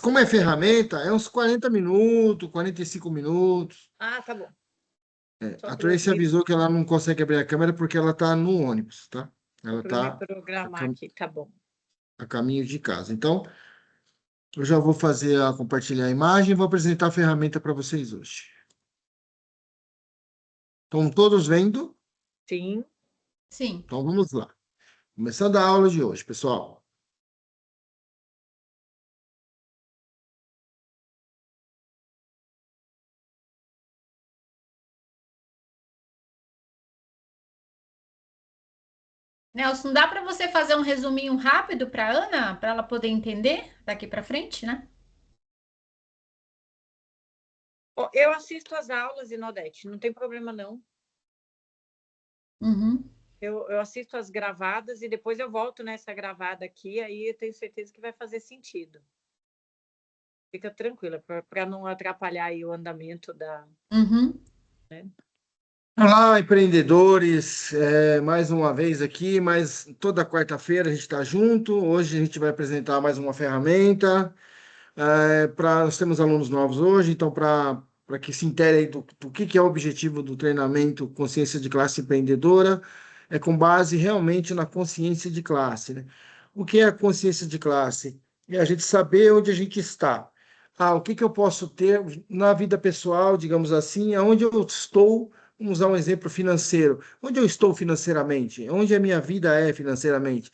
Como é ferramenta, é uns 40 minutos, 45 minutos. Ah, tá bom. Só A para eu Tracy avisou que ela não consegue abrir a câmera porque ela está no ônibus, tá? Ela me está programar aqui, tá bom. a caminho de casa. Então, eu já vou compartilhar a imagem e vou apresentar a ferramenta para vocês hoje. Estão todos vendo? Sim. Sim. Então vamos lá. Começando a aula de hoje, pessoal. Nelson, dá para você fazer um resuminho rápido para Ana, para ela poder entender daqui para frente, né? Ó, eu assisto as aulas, Inodete, não tem problema não. Uhum. Eu assisto as gravadas e depois eu volto nessa gravada aqui, aí eu tenho certeza que vai fazer sentido. Fica tranquila, para não atrapalhar aí o andamento da. Uhum. Né? Olá, empreendedores, mais uma vez aqui, mas toda quarta-feira a gente está junto. Hoje a gente vai apresentar mais uma ferramenta. Nós temos alunos novos hoje, então para que se interem do que é o objetivo do treinamento Consciência de Classe Empreendedora, é com base realmente na consciência de classe, né? O que é a consciência de classe? É a gente saber onde a gente está. O que eu posso ter na vida pessoal, digamos assim, aonde eu estou. Vamos usar um exemplo financeiro. Onde eu estou financeiramente? Onde a minha vida é financeiramente?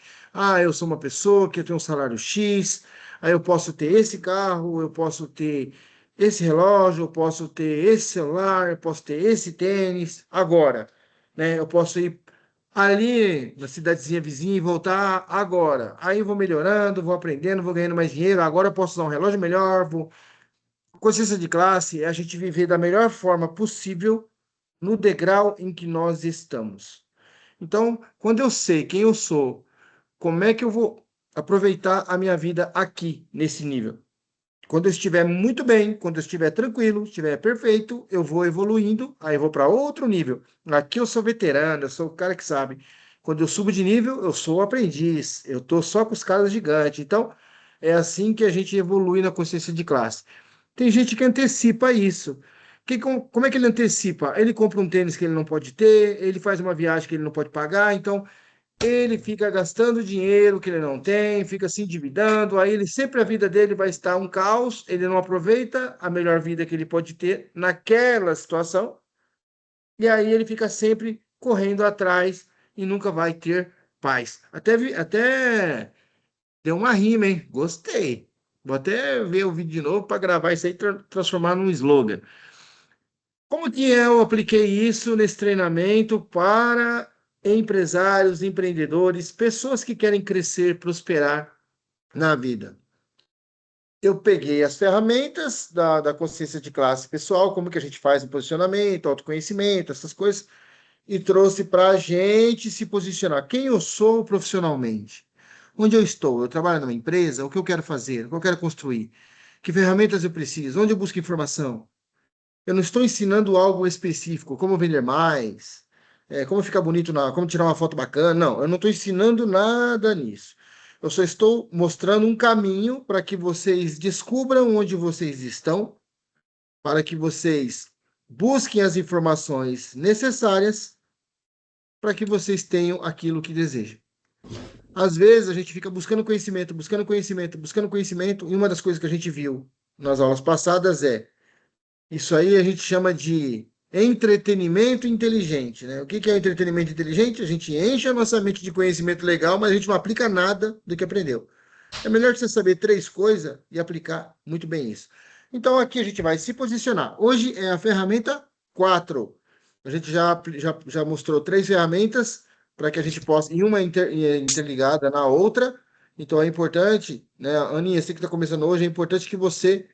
Eu sou uma pessoa que eu tenho um salário X, aí eu posso ter esse carro, eu posso ter esse relógio, eu posso ter esse celular, eu posso ter esse tênis. Agora, né? Eu posso ir ali na cidadezinha vizinha e voltar agora. Aí eu vou melhorando, vou aprendendo, vou ganhando mais dinheiro. Agora eu posso usar um relógio melhor, vou. Consciência de classe é a gente viver da melhor forma possível no degrau em que nós estamos. Então, quando eu sei quem eu sou, como é que eu vou aproveitar a minha vida aqui, nesse nível? Quando eu estiver muito bem, quando eu estiver tranquilo, estiver perfeito, eu vou evoluindo, aí eu vou para outro nível. Aqui eu sou veterano, eu sou o cara que sabe. Quando eu subo de nível, eu sou o aprendiz, eu estou só com os caras gigantes. Então, é assim que a gente evolui na consciência de classe. Tem gente que antecipa isso. Como é que ele antecipa? Ele compra um tênis que ele não pode ter, ele faz uma viagem que ele não pode pagar, então ele fica gastando dinheiro que ele não tem, fica se endividando, aí ele sempre a vida dele vai estar um caos, ele não aproveita a melhor vida que ele pode ter naquela situação, e aí ele fica sempre correndo atrás e nunca vai ter paz. Até deu uma rima, hein? Gostei. Vou até ver o vídeo de novo para gravar isso aí e transformar num slogan. Como que eu apliquei isso nesse treinamento para empresários, empreendedores, pessoas que querem crescer, prosperar na vida? Eu peguei as ferramentas da consciência de classe pessoal, como que a gente faz o posicionamento, autoconhecimento, essas coisas, e trouxe para a gente se posicionar. Quem eu sou profissionalmente? Onde eu estou? Eu trabalho numa empresa? O que eu quero fazer? O que eu quero construir? Que ferramentas eu preciso? Onde eu busco informação? Eu não estou ensinando algo específico, como vender mais, como ficar bonito, como tirar uma foto bacana. Não, eu não estou ensinando nada nisso. Eu só estou mostrando um caminho para que vocês descubram onde vocês estão, para que vocês busquem as informações necessárias para que vocês tenham aquilo que desejam. Às vezes a gente fica buscando conhecimento, buscando conhecimento, buscando conhecimento, e uma das coisas que a gente viu nas aulas passadas é isso aí a gente chama de entretenimento inteligente, né? O que que é entretenimento inteligente? A gente enche a nossa mente de conhecimento legal, mas a gente não aplica nada do que aprendeu. É melhor você saber três coisas e aplicar muito bem isso. Então aqui a gente vai se posicionar. Hoje é a ferramenta 4. A gente já mostrou três ferramentas para que a gente possa, e uma interligada na outra. Então é importante, né, Aninha, você que está começando hoje, é importante que você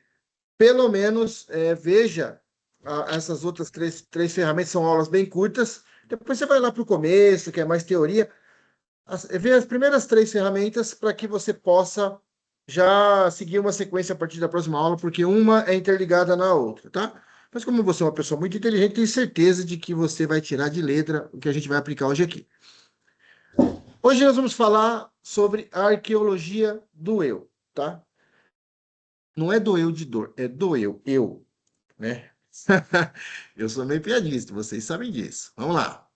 pelo menos veja essas outras três ferramentas, são aulas bem curtas. Depois você vai lá para o começo, que é mais teoria. Vê as primeiras três ferramentas para que você possa já seguir uma sequência a partir da próxima aula, porque uma é interligada na outra, tá? Mas como você é uma pessoa muito inteligente, tenho certeza de que você vai tirar de letra o que a gente vai aplicar hoje aqui. Hoje nós vamos falar sobre a arqueologia do eu, tá? Não é doeu de dor, é doeu, eu, né? Eu sou meio piadista, vocês sabem disso. Vamos lá.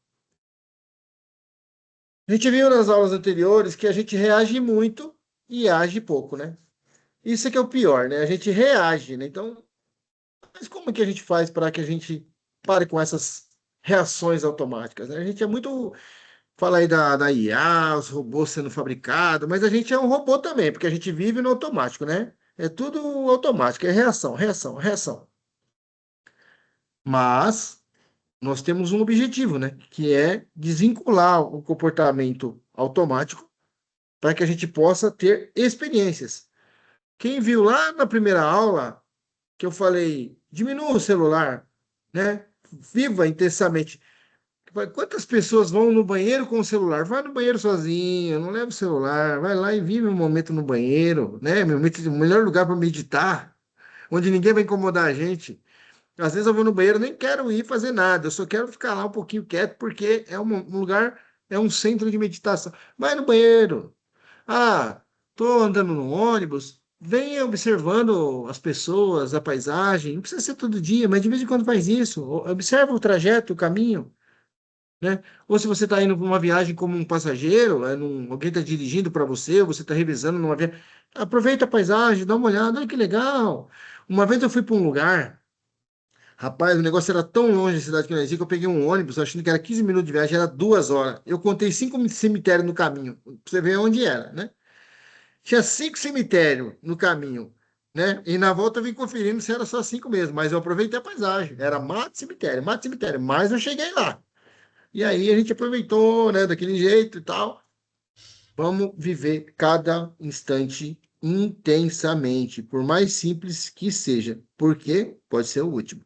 A gente viu nas aulas anteriores que a gente reage muito e age pouco, né? Isso é que é o pior, né? A gente reage, né? Então, mas como é que a gente faz para que a gente pare com essas reações automáticas, né? A gente é muito. Fala aí da IA, os robôs sendo fabricados, mas a gente é um robô também, porque a gente vive no automático, né? É tudo automático, é reação, reação, reação. Mas nós temos um objetivo, né? Que é desvincular o comportamento automático para que a gente possa ter experiências. Quem viu lá na primeira aula que eu falei, diminua o celular, né? Viva intensamente. Quantas pessoas vão no banheiro com o celular? Vai no banheiro sozinho, não leva o celular, vai lá e vive um momento no banheiro, né? O melhor lugar para meditar, onde ninguém vai incomodar a gente. Às vezes eu vou no banheiro, nem quero ir fazer nada, eu só quero ficar lá um pouquinho quieto, porque é um lugar, é um centro de meditação. Vai no banheiro. Ah, tô andando no ônibus, venha observando as pessoas, a paisagem. Não precisa ser todo dia, mas de vez em quando faz isso. Observa o trajeto, o caminho, né? Ou se você está indo para uma viagem como um passageiro, alguém está dirigindo para você, ou você está revisando numa viagem, aproveita a paisagem, dá uma olhada, olha que legal. Uma vez eu fui para um lugar, rapaz, o negócio era tão longe da cidade que eu nasci que eu peguei um ônibus, achando que era 15 minutos de viagem, era 2 horas. Eu contei 5 cemitérios no caminho, para você ver onde era, né? Tinha 5 cemitérios no caminho, né? E na volta eu vim conferindo se era só 5 mesmo, mas eu aproveitei a paisagem. Era mato, cemitério, mas eu cheguei lá. E aí a gente aproveitou, né, daquele jeito e tal. Vamos viver cada instante intensamente, por mais simples que seja, porque pode ser o último.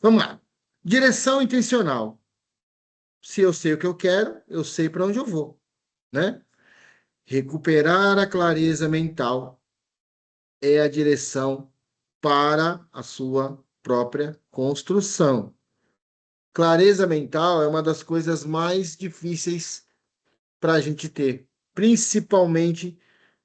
Vamos lá. Direção intencional. Se eu sei o que eu quero, eu sei para onde eu vou, né? Recuperar a clareza mental é a direção para a sua própria construção. Clareza mental é uma das coisas mais difíceis para a gente ter, principalmente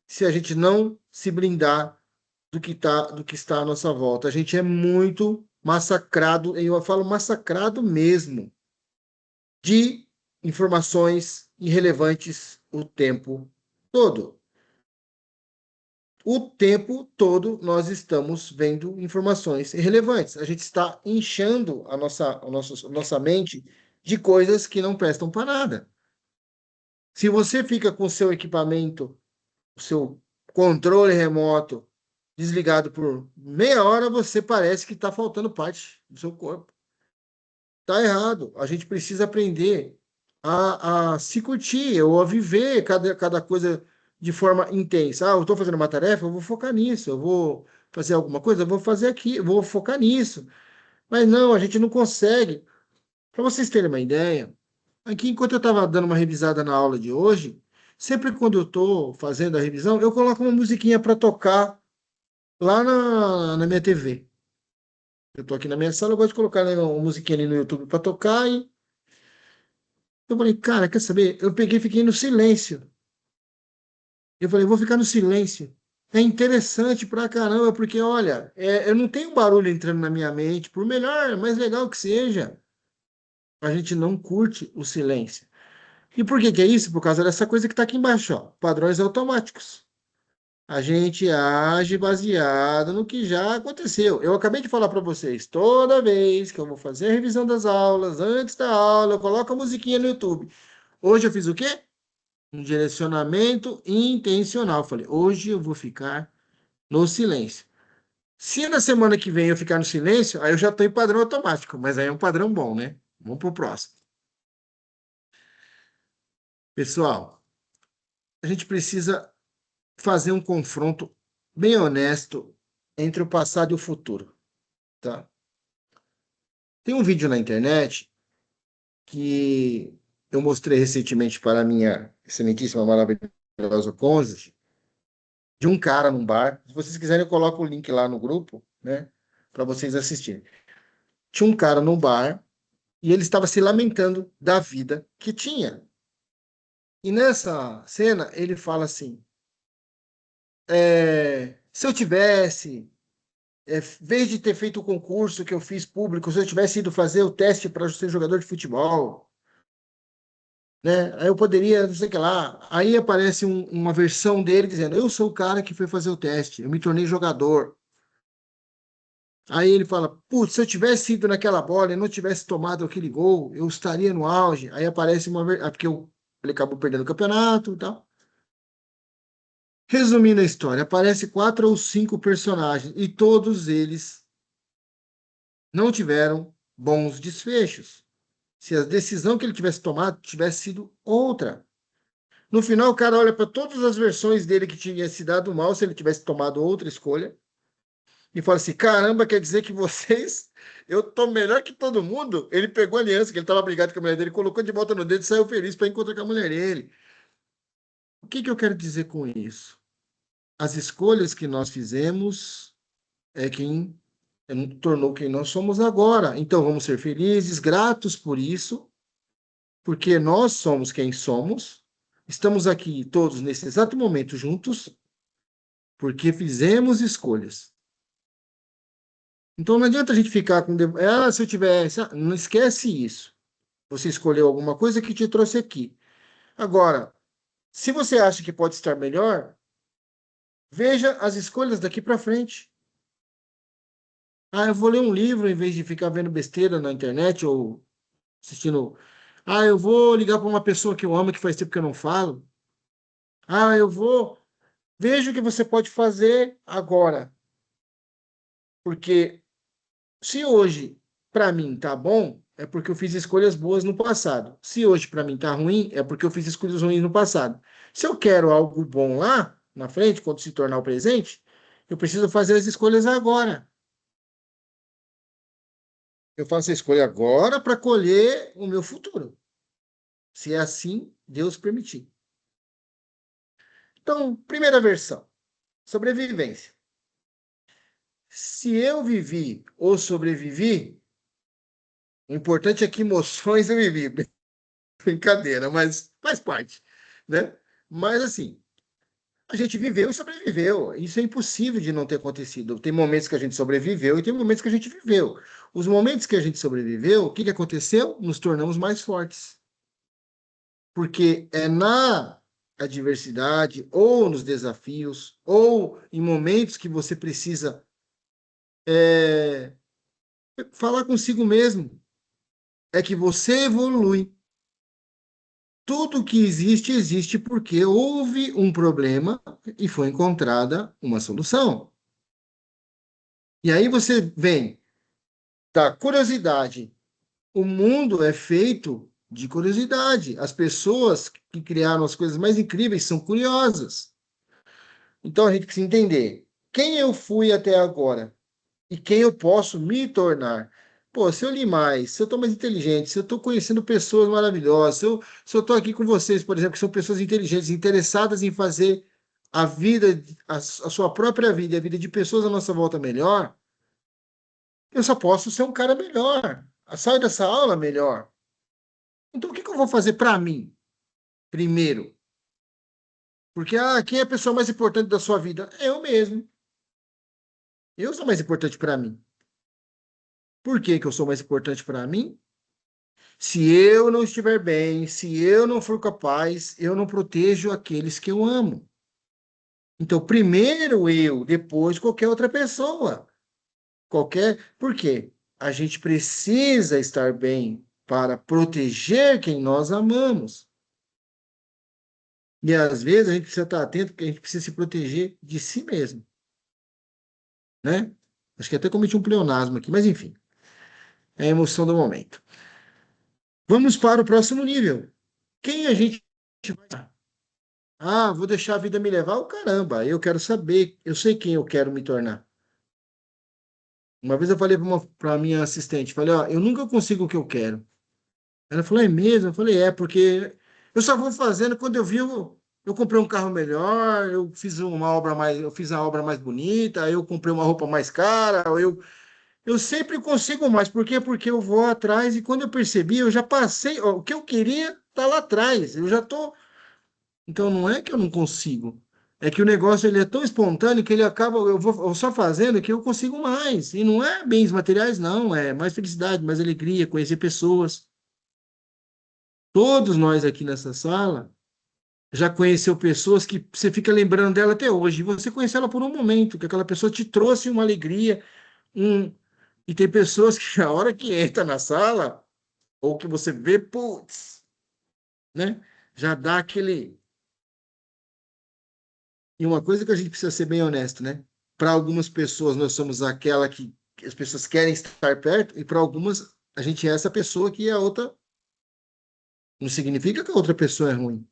se a gente não se blindar do que está à nossa volta. A gente é muito massacrado, e eu falo massacrado mesmo, de informações irrelevantes o tempo todo. O tempo todo nós estamos vendo informações irrelevantes. A gente está inchando a nossa mente de coisas que não prestam para nada. Se você fica com o seu equipamento, o seu controle remoto desligado por meia hora, você parece que está faltando parte do seu corpo. Está errado. A gente precisa aprender a se curtir ou a viver cada coisa de forma intensa. Ah, eu estou fazendo uma tarefa, eu vou focar nisso. Eu vou fazer alguma coisa, eu vou fazer aqui, eu vou focar nisso. Mas não, a gente não consegue. Para vocês terem uma ideia, aqui enquanto eu estava dando uma revisada na aula de hoje, sempre quando eu estou fazendo a revisão, eu coloco uma musiquinha para tocar lá na minha TV. Eu estou aqui na minha sala, eu gosto de colocar, né, uma musiquinha ali no YouTube para tocar e eu falei, cara, quer saber? Eu peguei e fiquei no silêncio. Eu falei, vou ficar no silêncio. É interessante pra caramba, porque olha, eu não tenho barulho entrando na minha mente, por melhor, mais legal que seja, a gente não curte o silêncio. E por que que é isso? Por causa dessa coisa que está aqui embaixo, ó, padrões automáticos. A gente age baseado no que já aconteceu. Eu acabei de falar para vocês, toda vez que eu vou fazer a revisão das aulas, antes da aula, eu coloco a musiquinha no YouTube. Hoje eu fiz o quê? Um direcionamento intencional. Falei, hoje eu vou ficar no silêncio. Se na semana que vem eu ficar no silêncio, aí eu já estou em padrão automático, mas aí é um padrão bom, né? Vamos para o próximo. Pessoal, a gente precisa fazer um confronto bem honesto entre o passado e o futuro, tá? Tem um vídeo na internet que eu mostrei recentemente para a minha excelentíssima, maravilhosa cônjuge, de um cara num bar. Se vocês quiserem, eu coloco o link lá no grupo, né, para vocês assistirem. Tinha um cara num bar e ele estava se lamentando da vida que tinha. E nessa cena, ele fala assim: Se eu tivesse, em vez de ter feito o concurso que eu fiz público, se eu tivesse ido fazer o teste para ser jogador de futebol, né? Aí eu poderia, não sei o que lá. Aí aparece uma versão dele dizendo: eu sou o cara que foi fazer o teste, eu me tornei jogador. Aí ele fala: putz, se eu tivesse ido naquela bola e não tivesse tomado aquele gol, eu estaria no auge. Aí aparece porque ele acabou perdendo o campeonato e tal. Resumindo a história, aparece 4 ou 5 personagens e todos eles não tiveram bons desfechos. Se a decisão que ele tivesse tomado tivesse sido outra. No final, o cara olha para todas as versões dele que tinha se dado mal se ele tivesse tomado outra escolha e fala assim: caramba, quer dizer que vocês, eu tô melhor que todo mundo? Ele pegou a aliança, que ele estava brigado com a mulher dele, colocou de volta no dedo e saiu feliz para encontrar com a mulher dele. O que eu quero dizer com isso? As escolhas que nós fizemos é quem tornou quem nós somos agora. Então vamos ser felizes, gratos por isso, porque nós somos quem somos. Estamos aqui todos nesse exato momento juntos, porque fizemos escolhas. Então não adianta a gente ficar com. Se eu tivesse. Não esquece isso. Você escolheu alguma coisa que te trouxe aqui. Agora, se você acha que pode estar melhor, veja as escolhas daqui para frente. Eu vou ler um livro em vez de ficar vendo besteira na internet ou assistindo. Eu vou ligar para uma pessoa que eu amo que faz tempo que eu não falo. Eu vou. Veja o que você pode fazer agora. Porque se hoje para mim tá bom, é porque eu fiz escolhas boas no passado. Se hoje para mim tá ruim, é porque eu fiz escolhas ruins no passado. Se eu quero algo bom lá na frente, quando se tornar o presente, eu preciso fazer as escolhas agora. Eu faço a escolha agora para colher o meu futuro. Se é assim, Deus permitir. Então, primeira versão, sobrevivência. Se eu vivi ou sobrevivi, o importante é que emoções eu vivi. Brincadeira, mas faz parte, né? Mas assim, a gente viveu e sobreviveu. Isso é impossível de não ter acontecido. Tem momentos que a gente sobreviveu e tem momentos que a gente viveu. Os momentos que a gente sobreviveu, o que que aconteceu? Nos tornamos mais fortes. Porque é na adversidade, ou nos desafios, ou em momentos que você precisa falar consigo mesmo, é que você evolui. Tudo que existe, existe porque houve um problema e foi encontrada uma solução. E aí você vem da curiosidade. O mundo é feito de curiosidade. As pessoas que criaram as coisas mais incríveis são curiosas. Então a gente precisa entender quem eu fui até agora e quem eu posso me tornar. Pô, se eu li mais, se eu estou mais inteligente, se eu estou conhecendo pessoas maravilhosas, se eu estou aqui com vocês, por exemplo, que são pessoas inteligentes, interessadas em fazer a vida, a sua própria vida e a vida de pessoas à nossa volta melhor, eu só posso ser um cara melhor. Saio dessa aula melhor. Então, o que que eu vou fazer para mim, primeiro? Porque, quem é a pessoa mais importante da sua vida? Eu mesmo. Eu sou mais importante para mim. Por que que eu sou mais importante para mim? Se eu não estiver bem, se eu não for capaz, eu não protejo aqueles que eu amo. Então, primeiro eu, depois qualquer outra pessoa. Por quê? A gente precisa estar bem para proteger quem nós amamos. E às vezes a gente precisa estar atento porque a gente precisa se proteger de si mesmo, né? Acho que até cometi um pleonasmo aqui, mas enfim, é a emoção do momento. Vamos para o próximo nível. Quem a gente vai. Vou deixar a vida me levar? Caramba, eu quero saber, eu sei quem eu quero me tornar. Uma vez eu falei para a minha assistente, falei, eu nunca consigo o que eu quero. Ela falou, é mesmo? Eu falei, porque eu só vou fazendo quando eu vi, eu comprei um carro melhor, eu fiz a obra mais bonita, eu comprei uma roupa mais cara, eu sempre consigo mais. Por quê? Porque eu vou atrás e quando eu percebi, eu já passei, o que eu queria está lá atrás, eu já estou. Então não é que eu não consigo, É que o negócio ele é tão espontâneo que ele acaba, eu vou só fazendo que eu consigo mais. E não é bens materiais, não, é mais felicidade, mais alegria, conhecer pessoas. Todos nós aqui nessa sala já conheceu pessoas que você fica lembrando dela até hoje. E você conheceu ela por um momento, que aquela pessoa te trouxe uma alegria, um... E tem pessoas que a hora que entra na sala, ou que você vê, putz, né? Já dá aquele. E uma coisa que a gente precisa ser bem honesto, né? Para algumas pessoas nós somos aquela que as pessoas querem estar perto, e para algumas a gente é essa pessoa que a outra. Não significa que a outra pessoa é ruim.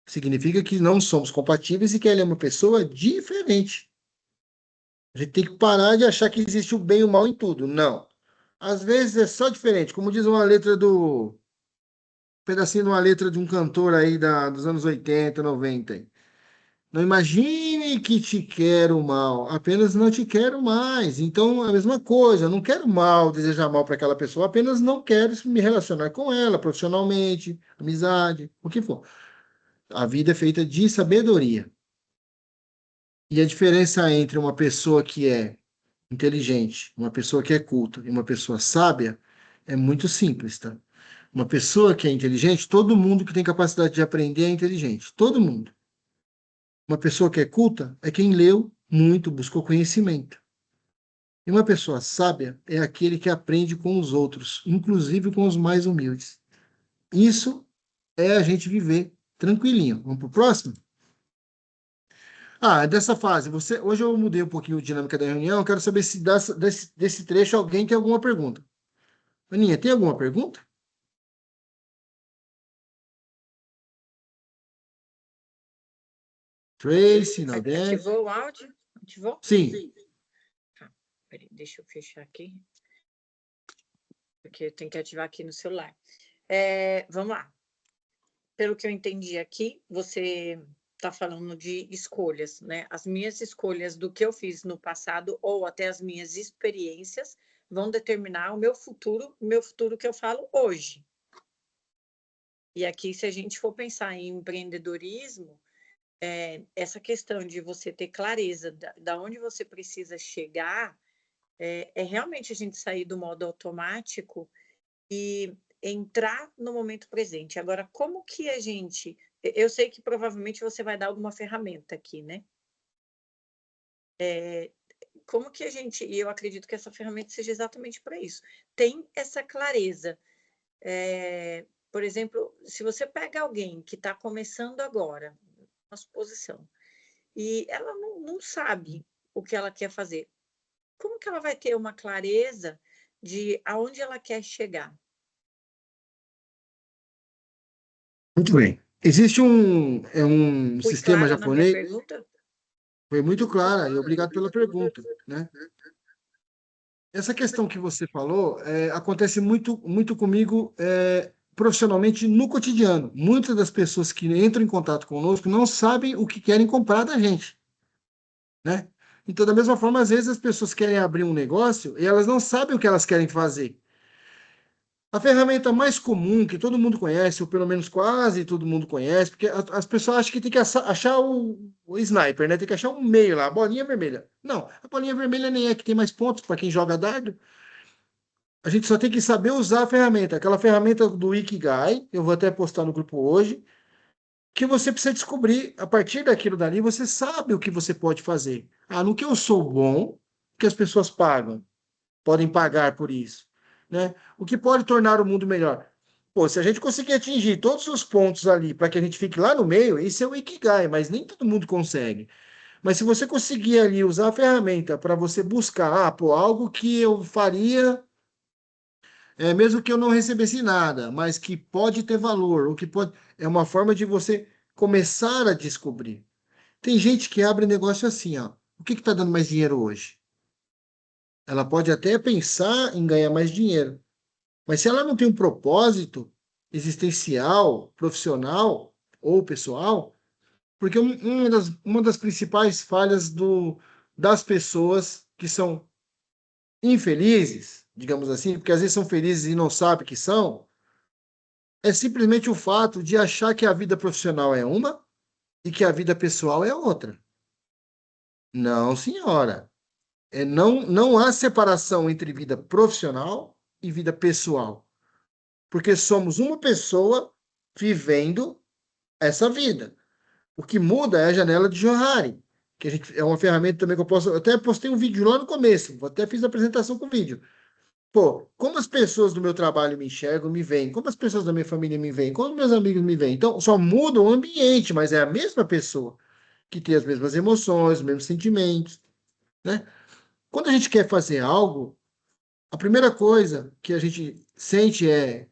Significa que não somos compatíveis e que ela é uma pessoa diferente. A gente tem que parar de achar que existe o bem e o mal em tudo. Não. Às vezes é só diferente. Como diz uma letra do. Um pedacinho de uma letra de um cantor aí dos anos 80, 90. Não imagine que te quero mal, apenas não te quero mais. Então, é a mesma coisa, não quero mal, desejar mal para aquela pessoa, apenas não quero me relacionar com ela profissionalmente, amizade, o que for. A vida é feita de sabedoria. E a diferença entre uma pessoa que é inteligente, uma pessoa que é culta e uma pessoa sábia é muito simples, tá? Uma pessoa que é inteligente, todo mundo que tem capacidade de aprender é inteligente. Todo mundo. Uma pessoa que é culta é quem leu muito, buscou conhecimento. E uma pessoa sábia é aquele que aprende com os outros, inclusive com os mais humildes. Isso é a gente viver tranquilinho. Vamos para o próximo? Ah, dessa fase, hoje eu mudei um pouquinho a dinâmica da reunião, quero saber se desse trecho alguém tem alguma pergunta. Aninha, tem alguma pergunta? Tracy, Naldete? Ativou o áudio? Ativou? Sim. Tá, peraí, deixa eu fechar aqui. Porque eu tenho que ativar aqui no celular. Vamos lá. Pelo que eu entendi aqui, você está falando de escolhas, né? As minhas escolhas do que eu fiz no passado ou até as minhas experiências vão determinar o meu futuro que eu falo hoje. E aqui, se a gente for pensar em empreendedorismo, essa questão de você ter clareza da onde você precisa chegar, é realmente a gente sair do modo automático e entrar no momento presente. Agora, como que a gente... Eu sei que provavelmente você vai dar alguma ferramenta aqui, né? Como que a gente... E eu acredito que essa ferramenta seja exatamente para isso. Tem essa clareza. Por exemplo, se você pega alguém que está começando agora, uma suposição, e ela não sabe o que ela quer fazer, como que ela vai ter uma clareza de aonde ela quer chegar? Muito bem. Existe um Fui sistema clara na minha japonês, pergunta? foi muito clara, e obrigado pela pergunta, né? Essa questão que você falou acontece muito, muito comigo profissionalmente no cotidiano. Muitas das pessoas que entram em contato conosco não sabem o que querem comprar da gente, né? Então, da mesma forma, às vezes as pessoas querem abrir um negócio e elas não sabem o que elas querem fazer. A ferramenta mais comum, que todo mundo conhece, ou pelo menos quase todo mundo conhece, porque as pessoas acham que tem que achar o sniper, né? Tem que achar um meio lá, a bolinha vermelha. Não, a bolinha vermelha nem é que tem mais pontos para quem joga dardo. A gente só tem que saber usar a ferramenta. Aquela ferramenta do Ikigai, eu vou até postar no grupo hoje, que você precisa descobrir, a partir daquilo dali, você sabe o que você pode fazer. Ah, no que eu sou bom, que as pessoas pagam, podem pagar por isso, né? O que pode tornar o mundo melhor? Pô, se a gente conseguir atingir todos os pontos ali para que a gente fique lá no meio, isso é o Ikigai, mas nem todo mundo consegue. Mas se você conseguir ali usar a ferramenta para você buscar, pô, algo que eu faria mesmo que eu não recebesse nada, mas que pode ter valor, o que pode, é uma forma de você começar a descobrir. Tem gente que abre negócio assim, ó. O que está dando mais dinheiro hoje? Ela pode até pensar em ganhar mais dinheiro, mas se ela não tem um propósito existencial, profissional ou pessoal, porque uma das principais falhas das pessoas que são infelizes, digamos assim, porque às vezes são felizes e não sabem que são, é simplesmente o fato de achar que a vida profissional é uma e que a vida pessoal é outra. Não, senhora. Não há separação entre vida profissional e vida pessoal, porque somos uma pessoa vivendo essa vida. O que muda é a janela de Johari, que é uma ferramenta também que eu até postei um vídeo lá no começo, até fiz a apresentação com vídeo. Pô, como as pessoas do meu trabalho me enxergam, me veem, como as pessoas da minha família me veem, como meus amigos me veem. Então, só muda o ambiente, mas é a mesma pessoa que tem as mesmas emoções, os mesmos sentimentos, né? Quando a gente quer fazer algo, a primeira coisa que a gente sente é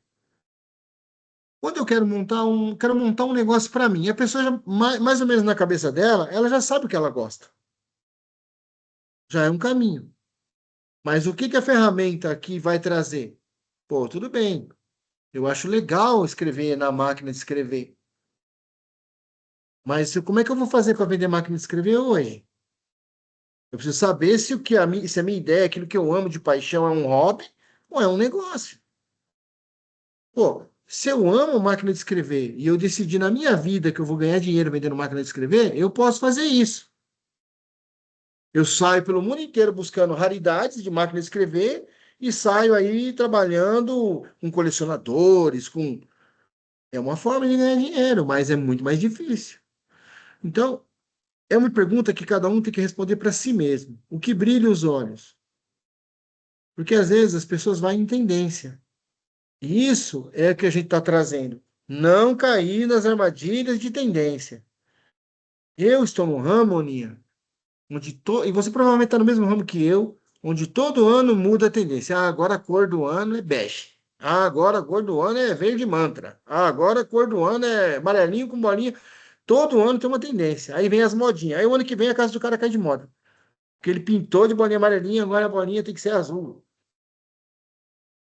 quando eu quero montar um negócio para mim. A pessoa já, mais ou menos na cabeça dela, ela já sabe o que ela gosta. Já é um caminho. Mas o que que a ferramenta aqui vai trazer? Pô, tudo bem. Eu acho legal escrever na máquina de escrever. Mas como é que eu vou fazer para vender máquina de escrever hoje? Eu preciso saber se se a minha ideia, aquilo que eu amo de paixão é um hobby ou é um negócio. Pô, se eu amo máquina de escrever e eu decidi na minha vida que eu vou ganhar dinheiro vendendo máquina de escrever, eu posso fazer isso. Eu saio pelo mundo inteiro buscando raridades de máquina de escrever e saio aí trabalhando com colecionadores, com... É uma forma de ganhar dinheiro, mas é muito mais difícil. Então, é uma pergunta que cada um tem que responder para si mesmo. O que brilha os olhos? Porque às vezes as pessoas vão em tendência. E isso é o que a gente está trazendo. Não cair nas armadilhas de tendência. Eu estou no ramo, Aninha, e você provavelmente está no mesmo ramo que eu, onde todo ano muda a tendência. Ah, agora a cor do ano é bege. Ah, agora a cor do ano é verde mantra. Ah, agora a cor do ano é amarelinho com bolinha. Todo ano tem uma tendência. Aí vem as modinhas. Aí o ano que vem a casa do cara cai de moda. Porque ele pintou de bolinha amarelinha, agora a bolinha tem que ser azul.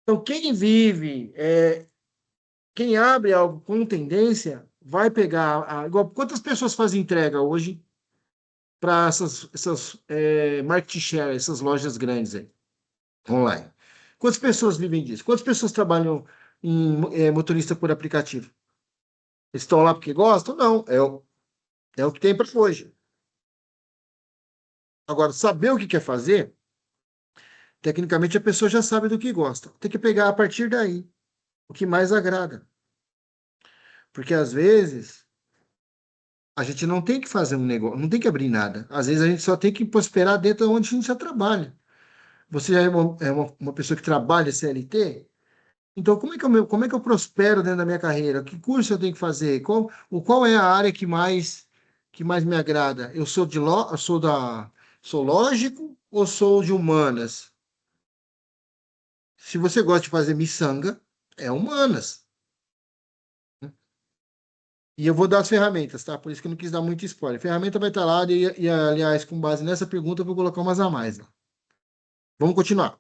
Então, quem abre algo com tendência, vai pegar. Igual, quantas pessoas fazem entrega hoje para essas market share, essas lojas grandes aí, online? Quantas pessoas vivem disso? Quantas pessoas trabalham em motorista por aplicativo? Eles estão lá porque gostam? Não, é o que tem para hoje. Agora, saber o que quer fazer, tecnicamente a pessoa já sabe do que gosta. Tem que pegar a partir daí o que mais agrada. Porque às vezes a gente não tem que fazer um negócio, não tem que abrir nada. Às vezes a gente só tem que prosperar dentro de onde a gente já trabalha. Você já é uma pessoa que trabalha CLT? Então, como é que eu prospero dentro da minha carreira? Que curso eu tenho que fazer? Qual é a área que mais me agrada? Eu sou sou lógico ou sou de humanas? Se você gosta de fazer miçanga, é humanas. E eu vou dar as ferramentas, tá? Por isso que eu não quis dar muito spoiler. A ferramenta vai estar lá aliás, com base nessa pergunta, eu vou colocar umas a mais lá. Vamos continuar.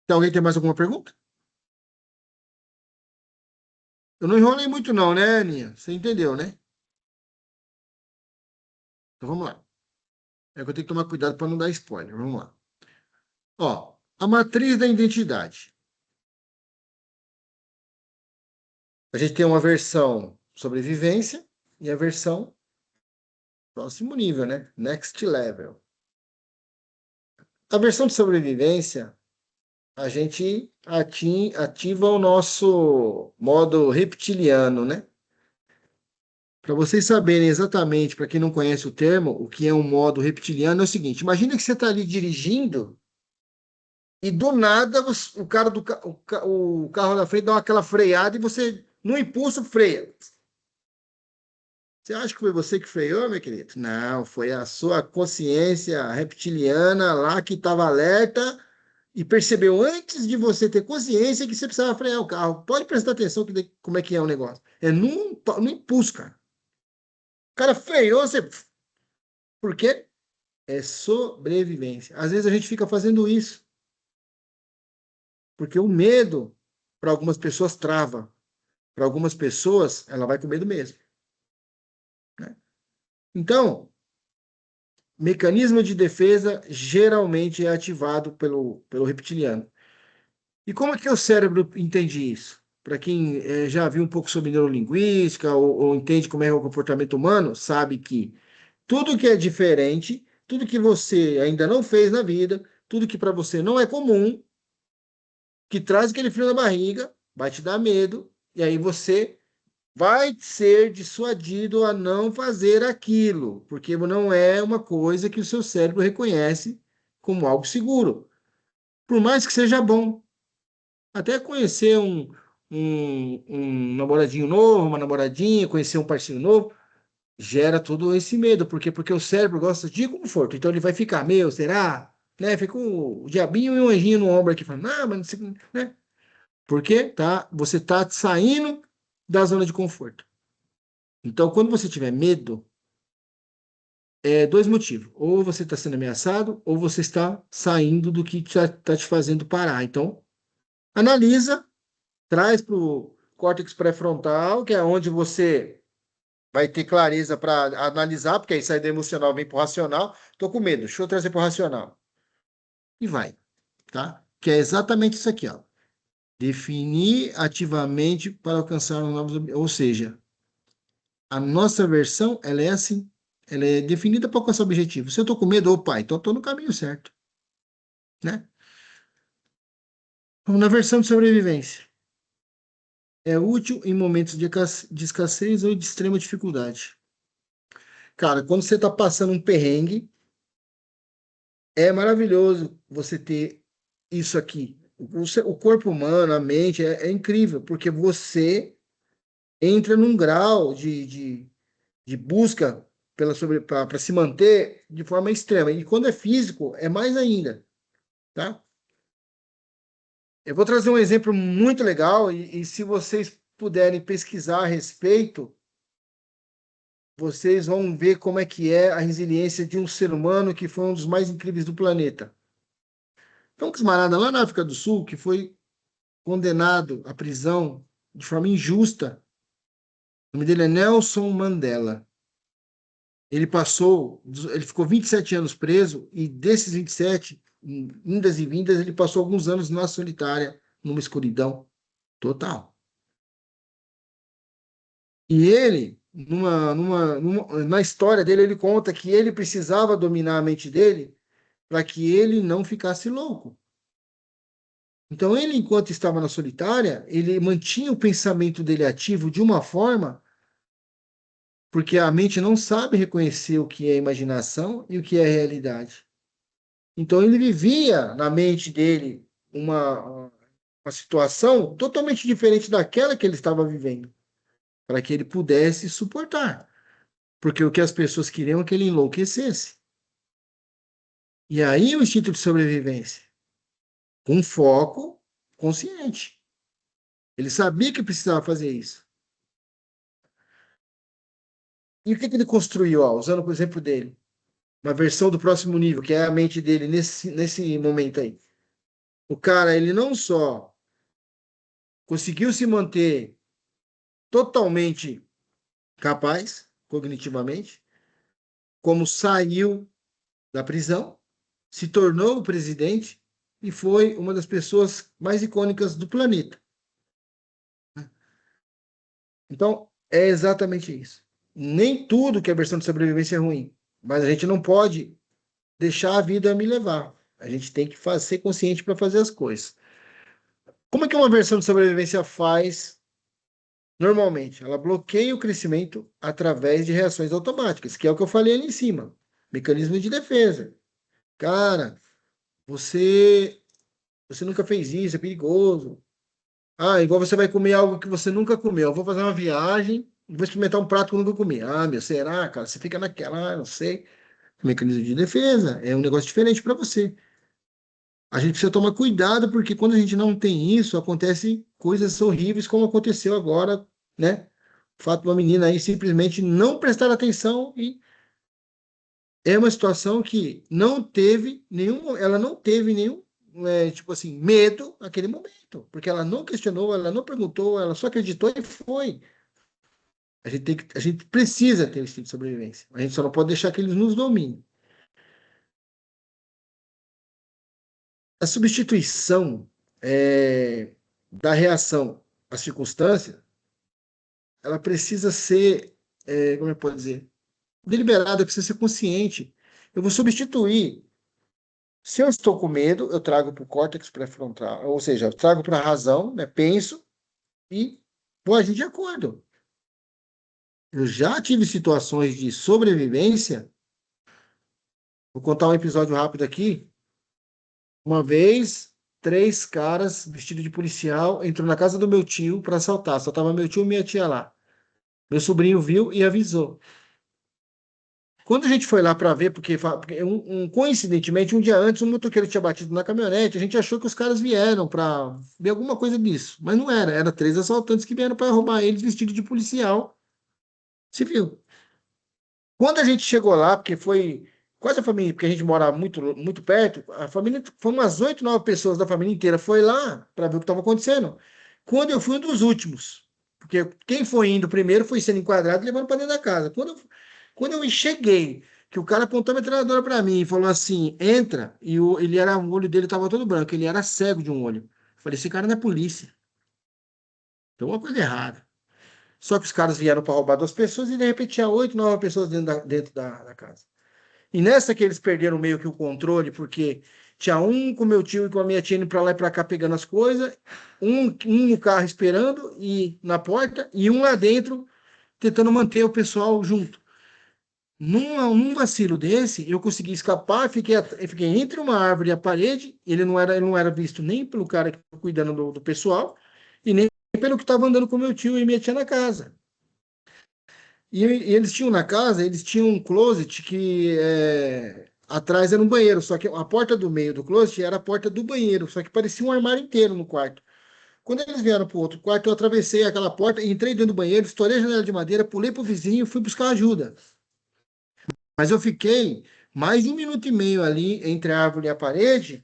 Então, alguém tem mais alguma pergunta? Eu não enrolei muito não, né, Aninha? Você entendeu, né? Então vamos lá. É que eu tenho que tomar cuidado para não dar spoiler. Vamos lá. Ó, a matriz da identidade. A gente tem uma versão sobrevivência e a versão próximo nível, né? Next level. A versão de sobrevivência, a gente ativa o nosso modo reptiliano, né? Para vocês saberem exatamente, para quem não conhece o termo, o que é um modo reptiliano, é o seguinte: imagina que você está ali dirigindo e do nada o cara o carro da frente dá aquela freada e você, no impulso, freia. Você acha que foi você que freou, meu querido? Não, foi a sua consciência reptiliana lá que estava alerta e percebeu antes de você ter consciência que você precisava frear o carro. Pode prestar atenção como é que é o negócio. É no impulso, cara. O cara freou, você. Por quê? É sobrevivência. Às vezes a gente fica fazendo isso, porque o medo, para algumas pessoas, trava. Para algumas pessoas, ela vai com medo mesmo, né? Então, mecanismo de defesa geralmente é ativado pelo reptiliano. E como é que o cérebro entende isso? para quem já viu um pouco sobre neurolinguística ou entende como é o comportamento humano, sabe que tudo que é diferente, tudo que você ainda não fez na vida, tudo que para você não é comum, que traz aquele frio na barriga, vai te dar medo, e aí você vai ser dissuadido a não fazer aquilo, porque não é uma coisa que o seu cérebro reconhece como algo seguro. Por mais que seja bom. Até conhecer um namoradinho novo, uma namoradinha, conhecer um parceiro novo, gera todo esse medo. Por quê? Porque o cérebro gosta de conforto. Então ele vai ficar, meu, será? Né? Fica o diabinho e um anjinho no ombro aqui, falando, não, mas não sei, né? Por quê? Tá? Você está saindo da zona de conforto. Então, quando você tiver medo, dois motivos. Ou você está sendo ameaçado, ou você está saindo do que está te fazendo parar. Então, analisa, traz para o córtex pré-frontal, que é onde você vai ter clareza para analisar, porque aí sai do emocional, vem para o racional. Estou com medo, deixa eu trazer para o racional. E vai, tá? Que é exatamente isso aqui, ó. Definir ativamente para alcançar um novo objetivos. Ou seja, a nossa versão, ela é assim. Ela é definida para alcançar o objetivo. Se eu estou com medo, opa, então estou no caminho certo, né? Vamos na versão de sobrevivência. É útil em momentos de escassez ou de extrema dificuldade. Cara, quando você está passando um perrengue, é maravilhoso você ter isso aqui. O corpo humano, a mente, é incrível, porque você entra num grau de busca para se manter de forma extrema. E quando é físico, é mais ainda, tá? Eu vou trazer um exemplo muito legal, e se vocês puderem pesquisar a respeito, vocês vão ver como é que é a resiliência de um ser humano que foi um dos mais incríveis do planeta. Então, um camarada lá na África do Sul que foi condenado à prisão de forma injusta. O nome dele é Nelson Mandela. Ele ficou 27 anos preso e desses 27, em indas e vindas, ele passou alguns anos na solitária, numa escuridão total. E ele, na história dele, ele conta que ele precisava dominar a mente dele para que ele não ficasse louco. Então, ele, enquanto estava na solitária, ele mantinha o pensamento dele ativo de uma forma, porque a mente não sabe reconhecer o que é imaginação e o que é realidade. Então, ele vivia na mente dele uma situação totalmente diferente daquela que ele estava vivendo, para que ele pudesse suportar. Porque o que as pessoas queriam é que ele enlouquecesse. E aí o instinto de sobrevivência, com foco consciente. Ele sabia que precisava fazer isso. E o que ele construiu, ó, usando o exemplo dele? Uma versão do próximo nível, que é a mente dele nesse momento aí. O cara, ele não só conseguiu se manter totalmente capaz, cognitivamente, como saiu da prisão, se tornou o presidente e foi uma das pessoas mais icônicas do planeta. Então, é exatamente isso. Nem tudo que é versão de sobrevivência é ruim, mas a gente não pode deixar a vida me levar. A gente tem que ser consciente para fazer as coisas. Como é que uma versão de sobrevivência faz normalmente? Ela bloqueia o crescimento através de reações automáticas, que é o que eu falei ali em cima. Mecanismo de defesa. Cara, você nunca fez isso, é perigoso. Ah, igual você vai comer algo que você nunca comeu. Eu vou fazer uma viagem e vou experimentar um prato que eu nunca comi. Ah, meu, será, cara? Você fica naquela, não sei. Mecanismo de defesa. É um negócio diferente para você. A gente precisa tomar cuidado, porque quando a gente não tem isso, acontecem coisas horríveis, como aconteceu agora, né? O fato de uma menina aí simplesmente não prestar atenção e é uma situação que ela não teve nenhum, tipo assim, medo naquele momento, porque ela não questionou, ela não perguntou, ela só acreditou e foi. A gente precisa ter esse tipo de sobrevivência. A gente só não pode deixar que eles nos dominem. A substituição da reação a circunstância, ela precisa ser, como eu posso dizer, deliberada, precisa ser consciente. Eu vou substituir. Se eu estou com medo, eu trago para o córtex pré-frontal, ou seja, eu trago para a razão, né, penso e vou agir de acordo. Eu já tive situações de sobrevivência. Vou contar um episódio rápido aqui. Uma vez, 3 caras vestidos de policial entrou na casa do meu tio para assaltar. Só tava meu tio e minha tia lá. Meu sobrinho viu e avisou. Quando a gente foi lá para ver, porque coincidentemente, um dia antes, um motoqueiro tinha batido na caminhonete, a gente achou que os caras vieram para ver alguma coisa disso. Mas não era, era 3 assaltantes que vieram para roubar eles vestidos de policial civil. Quando a gente chegou lá, porque foi quase a família, porque a gente mora muito, muito perto, a família, foi umas 8, 9 pessoas da família inteira, foi lá para ver o que estava acontecendo. Quando eu fui um dos últimos, porque quem foi indo primeiro foi sendo enquadrado e levando para dentro da casa. Quando eu cheguei, que o cara apontou a metralhadora para mim e falou assim: entra, e o olho dele estava todo branco, ele era cego de um olho. Eu falei: esse cara não é polícia, tem uma coisa errada. Só que os caras vieram para roubar 2 pessoas e de repente tinha 8, 9 pessoas dentro da casa. E nessa que eles perderam meio que o controle, porque tinha um com meu tio e com a minha tia indo para lá e para cá pegando as coisas, um no carro esperando e na porta, e um lá dentro tentando manter o pessoal junto. Num vacilo desse, eu consegui escapar, fiquei entre uma árvore e a parede. Ele não era visto nem pelo cara que estava cuidando do pessoal, e nem pelo que estava andando com meu tio e minha tia na casa. E eles tinham na casa, eles tinham um closet que atrás era um banheiro, só que a porta do meio do closet era a porta do banheiro, só que parecia um armário inteiro no quarto. Quando eles vieram para o outro quarto, eu atravessei aquela porta, entrei dentro do banheiro, estourei a janela de madeira, pulei para o vizinho e fui buscar ajuda. Mas eu fiquei mais de 1 minuto e meio ali entre a árvore e a parede,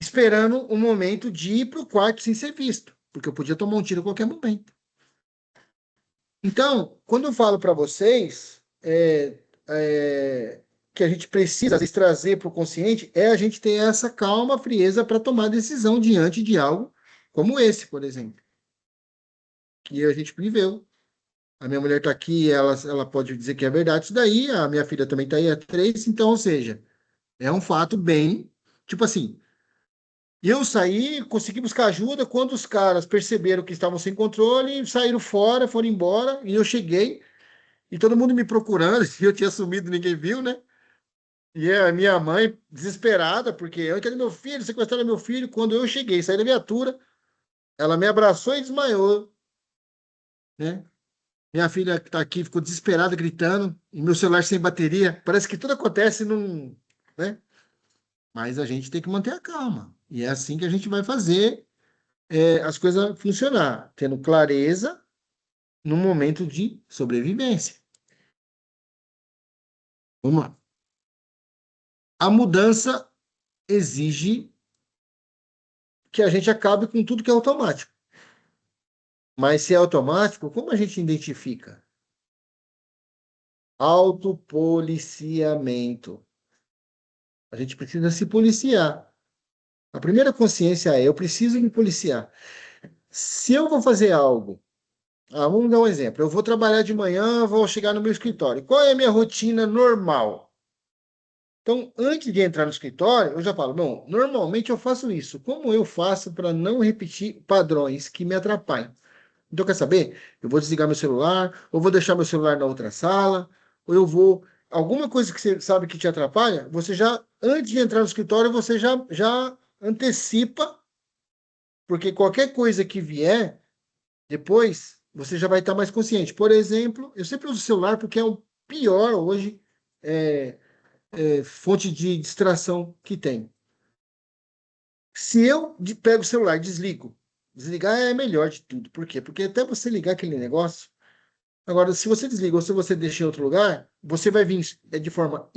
esperando o momento de ir para o quarto sem ser visto, porque eu podia tomar um tiro a qualquer momento. Então, quando eu falo para vocês que a gente precisa, às vezes, trazer para o consciente, é a gente ter essa calma, frieza para tomar decisão diante de algo como esse, por exemplo, que a gente viveu. A minha mulher está aqui, ela pode dizer que é verdade isso daí, a minha filha também está aí, é 3, então, ou seja, é um fato bem, tipo assim, eu saí, consegui buscar ajuda, quando os caras perceberam que estavam sem controle, saíram fora, foram embora, e eu cheguei, e todo mundo me procurando, e eu tinha sumido, ninguém viu, né? E a minha mãe, desesperada, porque eu quero meu filho, sequestraram meu filho. Quando eu cheguei, saí da viatura, ela me abraçou e desmaiou, né? Minha filha que está aqui ficou desesperada, gritando, e meu celular sem bateria. Parece que tudo acontece num, né? Mas a gente tem que manter a calma. E é assim que a gente vai fazer as coisas funcionar, tendo clareza no momento de sobrevivência. Vamos lá. A mudança exige que a gente acabe com tudo que é automático. Mas se é automático, como a gente identifica? Autopoliciamento. A gente precisa se policiar. A primeira consciência é: eu preciso me policiar. Se eu vou fazer algo, vamos dar um exemplo. Eu vou trabalhar de manhã, vou chegar no meu escritório. Qual é a minha rotina normal? Então, antes de entrar no escritório, eu já falo: bom, normalmente eu faço isso. Como eu faço para não repetir padrões que me atrapalham? Então, quer saber? Eu vou desligar meu celular, ou vou deixar meu celular na outra sala, ou eu vou. Alguma coisa que você sabe que te atrapalha, você já, antes de entrar no escritório, você já antecipa, porque qualquer coisa que vier depois, você já vai estar mais consciente. Por exemplo, eu sempre uso o celular porque é o pior hoje fonte de distração que tem. Se eu pego o celular e desligo, desligar é melhor de tudo. Por quê? Porque até você ligar aquele negócio. Agora, se você desliga ou se você deixa em outro lugar, você vai vir de forma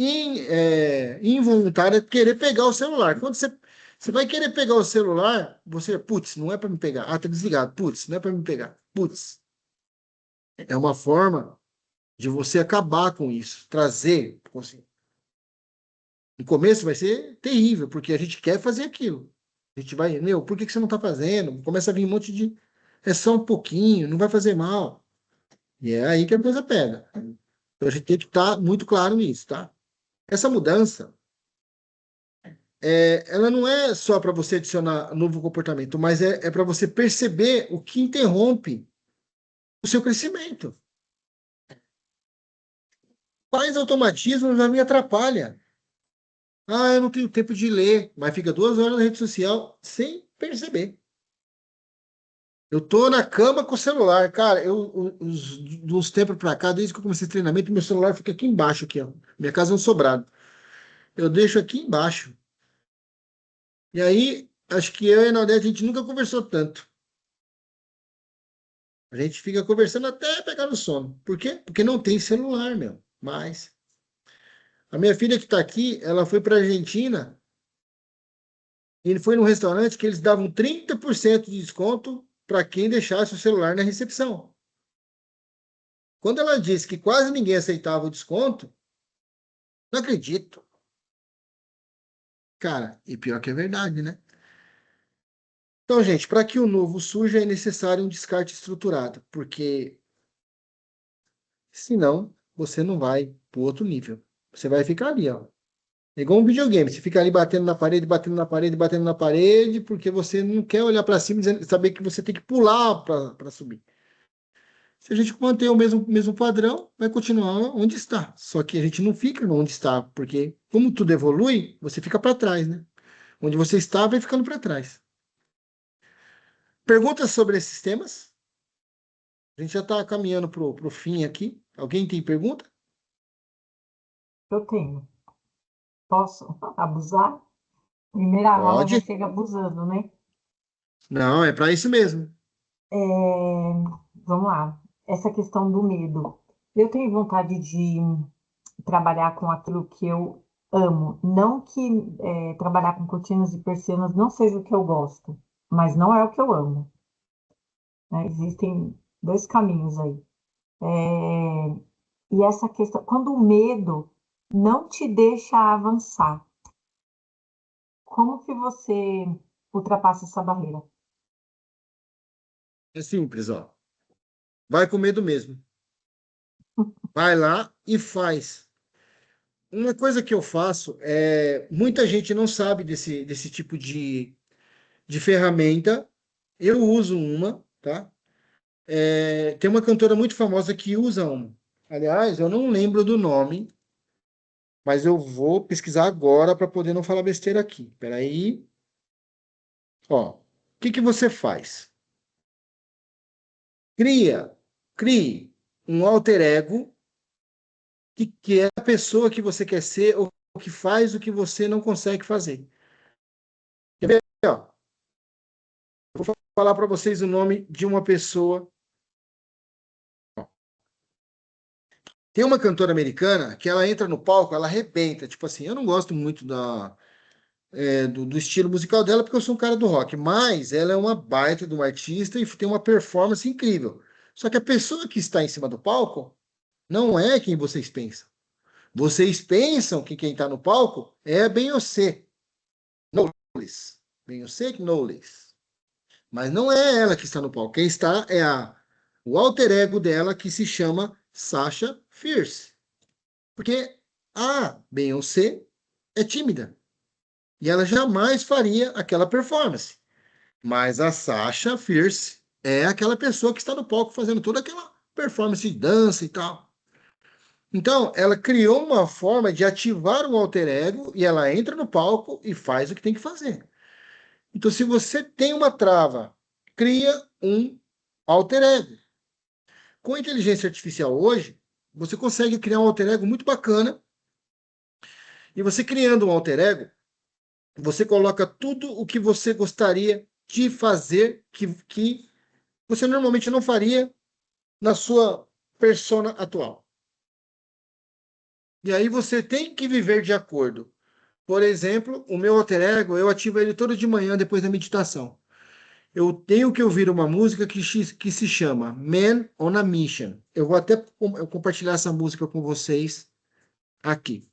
involuntária querer pegar o celular. Quando você vai querer pegar o celular, você, putz, não é para me pegar. Ah, tá desligado. Putz, não é para me pegar. Putz. É uma forma de você acabar com isso, trazer. Assim, no começo vai ser terrível, porque a gente quer fazer aquilo. A gente vai, meu, por que você não está fazendo? Começa a vir um monte de é só um pouquinho, não vai fazer mal. E é aí que a coisa pega. Então a gente tem que estar muito claro nisso, tá? Essa mudança, ela não é só para você adicionar novo comportamento, mas é para você perceber o que interrompe o seu crescimento. Quais automatismos já me atrapalha? Ah, eu não tenho tempo de ler, mas fica 2 horas na rede social sem perceber. Eu tô na cama com o celular, cara. Dos tempos pra cá, desde que eu comecei esse treinamento, meu celular fica aqui embaixo, aqui, ó. Minha casa é um sobrado. Eu deixo aqui embaixo. E aí, acho que eu e a Naudete, a gente nunca conversou tanto. A gente fica conversando até pegar no sono. Por quê? Porque não tem celular, meu. Mas a minha filha que tá aqui, ela foi pra Argentina e foi num restaurante que eles davam 30% de desconto para quem deixasse o celular na recepção. Quando ela disse que quase ninguém aceitava o desconto, não acredito. Cara, e pior que é verdade, né? Então, gente, para que o novo surja é necessário um descarte estruturado, porque senão você não vai para o outro nível. Você vai ficar ali, ó. É igual um videogame, você fica ali batendo na parede, batendo na parede, batendo na parede, porque você não quer olhar para cima e saber que você tem que pular para subir. Se a gente manter o mesmo padrão, vai continuar onde está. Só que a gente não fica onde está, porque como tudo evolui, você fica para trás, né? Onde você está, vai ficando para trás. Perguntas sobre esses temas? A gente já está caminhando para o fim aqui. Alguém tem pergunta? Eu tenho. Posso abusar? Primeira aula já Pode. chega abusando, né? Não, é para isso mesmo. É, vamos lá. Essa questão do medo. Eu tenho vontade de trabalhar com aquilo que eu amo. Não que trabalhar com cortinas e persianas não seja o que eu gosto, mas não é o que eu amo, né? Existem dois caminhos aí. É, e essa questão, quando o medo não te deixa avançar, como que você ultrapassa essa barreira? É simples, ó. Vai com medo mesmo. Vai lá e faz. Uma coisa que eu faço muita gente não sabe desse tipo de ferramenta. Eu uso uma, tá? Tem uma cantora muito famosa que usa uma. Aliás, eu não lembro do nome, mas eu vou pesquisar agora para poder não falar besteira aqui. Peraí. Ó, o que você faz? Crie um alter ego que é a pessoa que você quer ser ou que faz o que você não consegue fazer. Quer ver? Ó, vou falar para vocês o nome de uma pessoa. Tem uma cantora americana que ela entra no palco, ela arrebenta. Tipo assim, eu não gosto muito do estilo musical dela porque eu sou um cara do rock, mas ela é uma baita de uma artista e tem uma performance incrível. Só que a pessoa que está em cima do palco não é quem vocês pensam. Vocês pensam que quem está no palco é a Beyoncé. Knowles. Beyoncé Knowles. Mas não é ela que está no palco. Quem está é o alter ego dela que se chama Sasha Fierce. Porque a Beyoncé é tímida. E ela jamais faria aquela performance. Mas a Sasha Fierce é aquela pessoa que está no palco fazendo toda aquela performance de dança e tal. Então, ela criou uma forma de ativar o alter ego e ela entra no palco e faz o que tem que fazer. Então, se você tem uma trava, cria um alter ego. Com a inteligência artificial hoje, você consegue criar um alter ego muito bacana. E você criando um alter ego, você coloca tudo o que você gostaria de fazer que você normalmente não faria na sua persona atual. E aí você tem que viver de acordo. Por exemplo, o meu alter ego, eu ativo ele todo de manhã depois da meditação. Eu tenho que ouvir uma música que se chama Man on a Mission. Eu vou até compartilhar essa música com vocês aqui.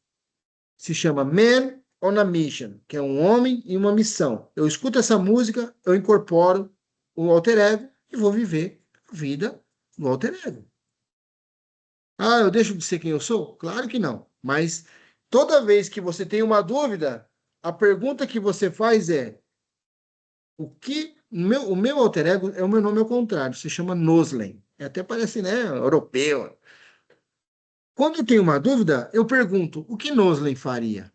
Se chama Man on a Mission, que é um homem e uma missão. Eu escuto essa música, eu incorporo o alter ego e vou viver a vida no alter ego. Ah, eu deixo de ser quem eu sou? Claro que não. Mas toda vez que você tem uma dúvida, a pergunta que você faz é: o meu alter ego é o meu nome ao contrário, se chama Noslen. Até parece, né, europeu. Quando eu tenho uma dúvida, eu pergunto: o que Noslen faria?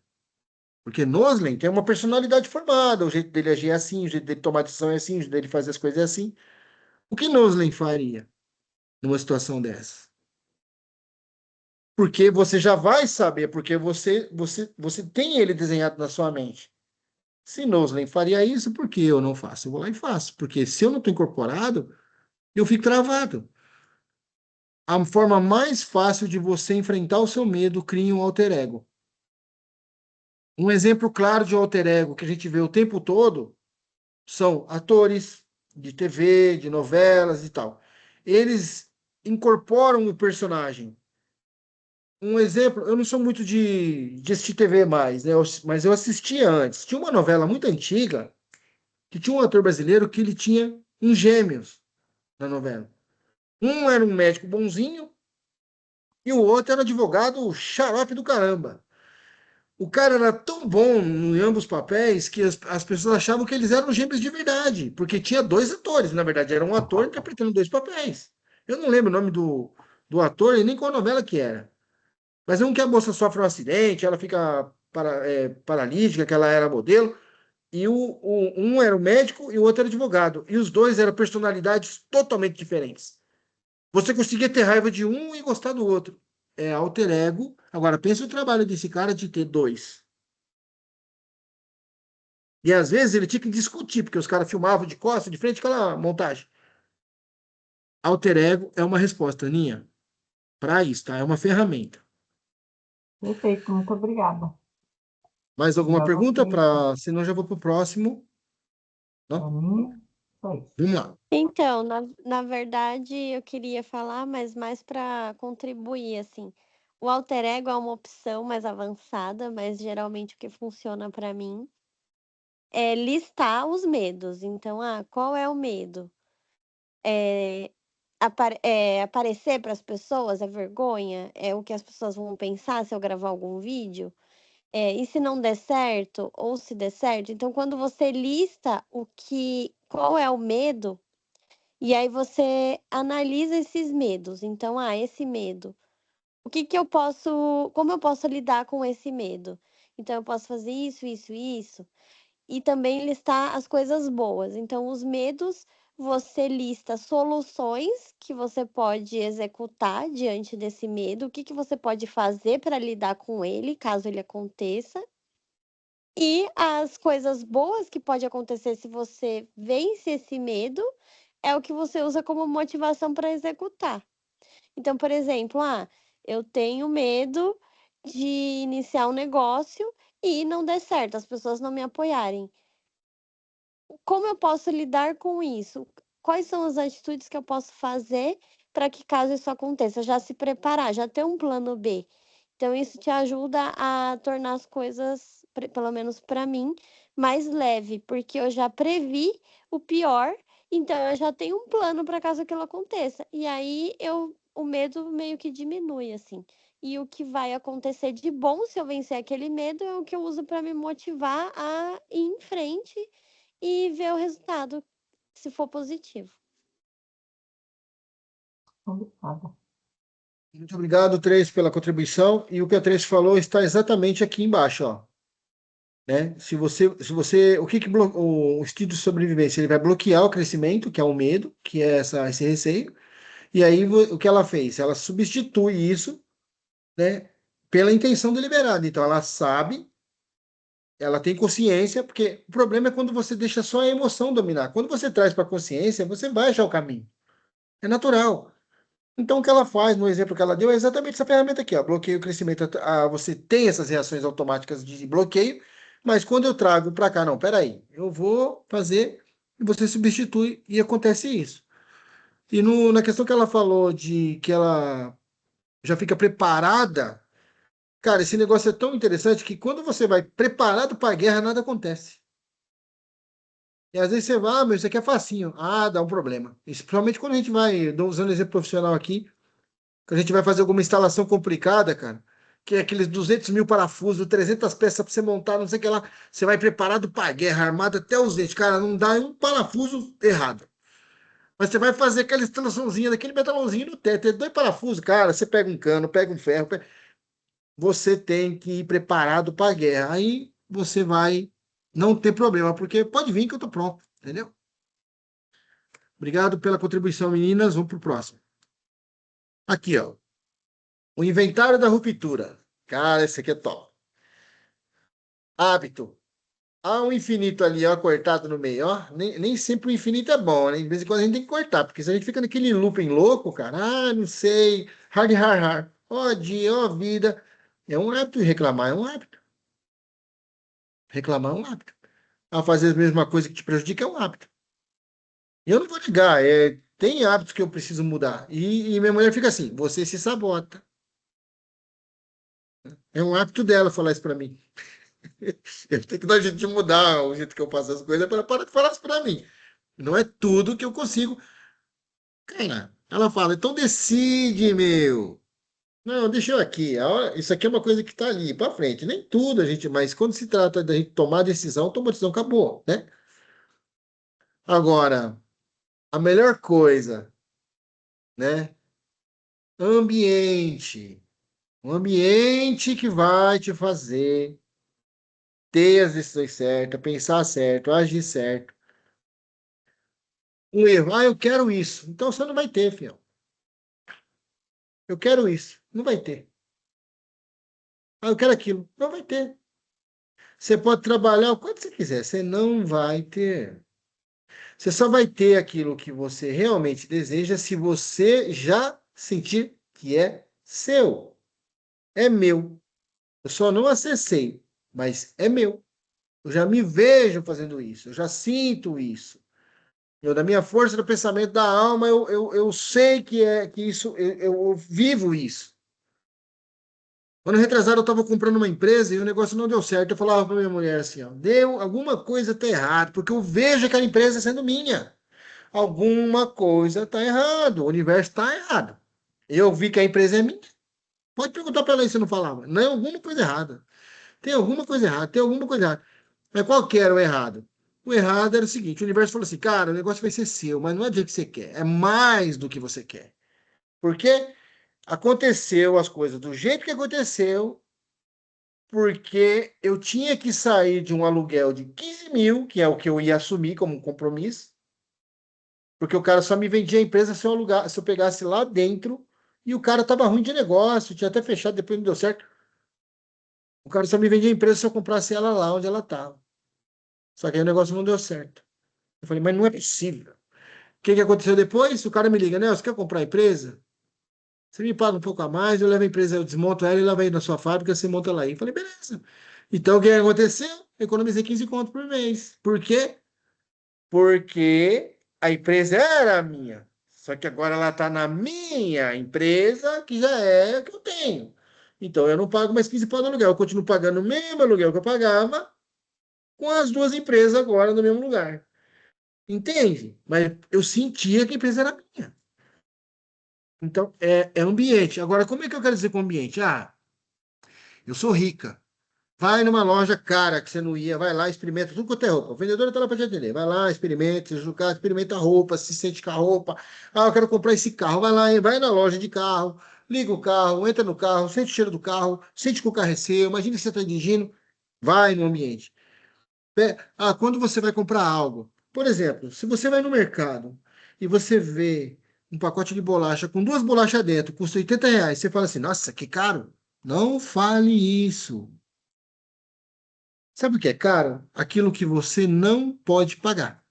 Porque Noslen tem uma personalidade formada, o jeito dele agir é assim, o jeito dele tomar decisão é assim, o jeito dele fazer as coisas é assim. O que Noslen faria numa situação dessa? Porque você já vai saber, porque você tem ele desenhado na sua mente. Se Noslen faria isso, por que eu não faço? Eu vou lá e faço. Porque se eu não estou incorporado, eu fico travado. A forma mais fácil de você enfrentar o seu medo, cria um alter ego. Um exemplo claro de alter ego que a gente vê o tempo todo são atores de TV, de novelas e tal. Eles incorporam o personagem. Um exemplo, eu não sou muito de assistir TV mais, né? Mas eu assistia antes. Tinha uma novela muito antiga que tinha um ator brasileiro que ele tinha uns gêmeos na novela. Um era um médico bonzinho e o outro era um advogado xarope do caramba. O cara era tão bom em ambos os papéis que as pessoas achavam que eles eram gêmeos de verdade, porque tinha dois atores, na verdade, era um ator interpretando dois papéis. Eu não lembro o nome do ator e nem qual novela que era. Mas é um que a moça sofre um acidente, ela fica paralítica, que ela era modelo, e um era o médico e o outro era advogado. E os dois eram personalidades totalmente diferentes. Você conseguia ter raiva de um e gostar do outro. É alter ego. Agora, pensa o trabalho desse cara de ter dois. E às vezes ele tinha que discutir, porque os caras filmavam de costas, de frente, aquela montagem. Alter ego é uma resposta, Aninha, para isso, tá? É uma ferramenta. Perfeito, muito obrigada. Mais alguma Já pergunta? anotei aqui. Senão já vou para o próximo. Para Não? mim, só isso. Vamos lá. Então, na verdade, eu queria falar, mas mais para contribuir, assim. O alter ego é uma opção mais avançada, mas geralmente o que funciona para mim é listar os medos. Então, qual é o medo? É, aparecer para as pessoas é vergonha? É o que as pessoas vão pensar se eu gravar algum vídeo? E se não der certo, ou se der certo? Então, quando você lista qual é o medo, e aí você analisa esses medos. Então, esse medo. Como eu posso lidar com esse medo? Então, eu posso fazer isso, isso, isso. E também listar as coisas boas. Então, os medos, você lista soluções que você pode executar diante desse medo. O que você pode fazer para lidar com ele, caso ele aconteça. E as coisas boas que pode acontecer se você vence esse medo é o que você usa como motivação para executar. Então, por exemplo, eu tenho medo de iniciar um negócio e não der certo, as pessoas não me apoiarem. Como eu posso lidar com isso? Quais são as atitudes que eu posso fazer para que, caso isso aconteça, já se preparar, já ter um plano B? Então, isso te ajuda a tornar as coisas, pelo menos para mim, mais leve, porque eu já previ o pior, então eu já tenho um plano para caso aquilo aconteça. E aí o medo meio que diminui, assim. E o que vai acontecer de bom se eu vencer aquele medo é o que eu uso para me motivar a ir em frente e ver o resultado, se for positivo. Obrigada. Muito obrigado, Três, pela contribuição. E o que a Três falou está exatamente aqui embaixo, ó. Né? O instinto de sobrevivência ele vai bloquear o crescimento, que é o medo, que é esse receio. E aí o que ela fez? Ela substitui isso, né, pela intenção deliberada. Então ela sabe, ela tem consciência, porque o problema é quando você deixa só a emoção dominar. Quando você traz para a consciência, você vai achar o caminho. É natural. Então, o que ela faz, no exemplo que ela deu, é exatamente essa ferramenta aqui, ó, bloqueio o crescimento. Você tem essas reações automáticas de bloqueio, mas quando eu trago para cá, não, peraí, eu vou fazer, e você substitui, e acontece isso. E na questão que ela falou de que ela já fica preparada, cara, esse negócio é tão interessante que quando você vai preparado para a guerra, nada acontece. E às vezes você vai, mas isso aqui é facinho. Ah, dá um problema. Isso, principalmente quando a gente vai, usando exemplo profissional aqui, quando a gente vai fazer alguma instalação complicada, cara, que é aqueles 200 mil parafusos, 300 peças para você montar, não sei o que lá, você vai preparado para guerra, armado até os dentes, cara, não dá um parafuso errado. Mas você vai fazer aquela instalaçãozinha daquele metalãozinho no teto, tem 2 parafusos, cara, você pega um cano, pega um ferro, você tem que ir preparado para a guerra. Aí você vai não ter problema, porque pode vir que eu tô pronto, entendeu? Obrigado pela contribuição, meninas. Vamos pro próximo. Aqui, ó. O inventário da ruptura. Cara, esse aqui é top. Hábito. Há um infinito ali, ó, cortado no meio, ó. Nem sempre o infinito é bom, né? De vez em quando a gente tem que cortar, porque se a gente fica naquele looping louco, cara, não sei, hard, hard, hard. Ó dia, ó vida. É um hábito reclamar, é um hábito. Reclamar é um hábito. Fazer a mesma coisa que te prejudica é um hábito. E eu não vou negar, tem hábitos que eu preciso mudar. E minha mulher fica assim, você se sabota. É um hábito dela falar isso pra mim. Eu tenho que dar jeito de mudar o jeito que eu faço as coisas para parar de falar isso pra mim. Não é tudo que eu consigo. Cara, ela fala, então decide, meu. Não, deixa eu aqui. Isso aqui é uma coisa que tá ali pra frente. Nem tudo, a gente, mas quando se trata da gente tomar decisão, toma decisão, acabou, né? Agora, a melhor coisa, né? Ambiente. Um ambiente que vai te fazer ter as decisões certas, pensar certo, agir certo. Um erro, eu quero isso. Então você não vai ter, filho. Eu quero isso. Não vai ter. Eu quero aquilo. Não vai ter. Você pode trabalhar o quanto você quiser, você não vai ter. Você só vai ter aquilo que você realmente deseja se você já sentir que é seu. É meu. Eu só não acessei, mas é meu. Eu já me vejo fazendo isso, eu já sinto isso. Eu, da minha força do pensamento da alma, eu sei que isso, eu vivo isso. Quando retrasado, eu estava comprando uma empresa e o negócio não deu certo. Eu falava para minha mulher assim, ó, deu alguma coisa tá errado, porque eu vejo aquela empresa sendo minha. Alguma coisa tá errado, o universo tá errado. Eu vi que a empresa é minha. Pode perguntar para ela se eu não falava. Não é alguma coisa errada. Tem alguma coisa errada, tem alguma coisa errada. Mas qual que era o errado? O errado era o seguinte: o universo falou assim, cara, o negócio vai ser seu, mas não é do jeito que você quer, é mais do que você quer. Porque aconteceu as coisas do jeito que aconteceu, porque eu tinha que sair de um aluguel de 15 mil, que é o que eu ia assumir como compromisso, porque o cara só me vendia a empresa se eu alugar, se eu pegasse lá dentro, e o cara estava ruim de negócio, tinha até fechado, depois não deu certo. O cara só me vendia a empresa se eu comprasse ela lá onde ela estava. Só que aí o negócio não deu certo. Eu falei, mas não é possível. O que que aconteceu depois? O cara me liga, né? Você quer comprar a empresa? Você me paga um pouco a mais, eu levo a empresa, eu desmonto ela e levo aí na sua fábrica, você monta lá aí. Eu falei, beleza. Então, o que aconteceu? Eu economizei 15 conto por mês. Por quê? Porque a empresa era minha. Só que agora ela está na minha empresa, que já é a que eu tenho. Então, eu não pago mais 15 pau no aluguel. Eu continuo pagando o mesmo aluguel que eu pagava com as duas empresas agora no mesmo lugar. Entende? Mas eu sentia que a empresa era minha. Então, é ambiente. Agora, como é que eu quero dizer com ambiente? Eu sou rica. Vai numa loja cara que você não ia, vai lá, experimenta tudo quanto é roupa. O vendedor está lá para te atender. Vai lá, experimenta, experimenta a roupa, se sente com a roupa. Eu quero comprar esse carro. Vai lá, vai na loja de carro, liga o carro, entra no carro, sente o cheiro do carro, sente que o carro é seu. Imagina que você está dirigindo, vai no ambiente. Quando você vai comprar algo, por exemplo, se você vai no mercado e você vê um pacote de bolacha com 2 bolachas dentro, custa R$ 80, você fala assim, nossa, que caro. Não fale isso. Sabe o que é caro? Aquilo que você não pode pagar.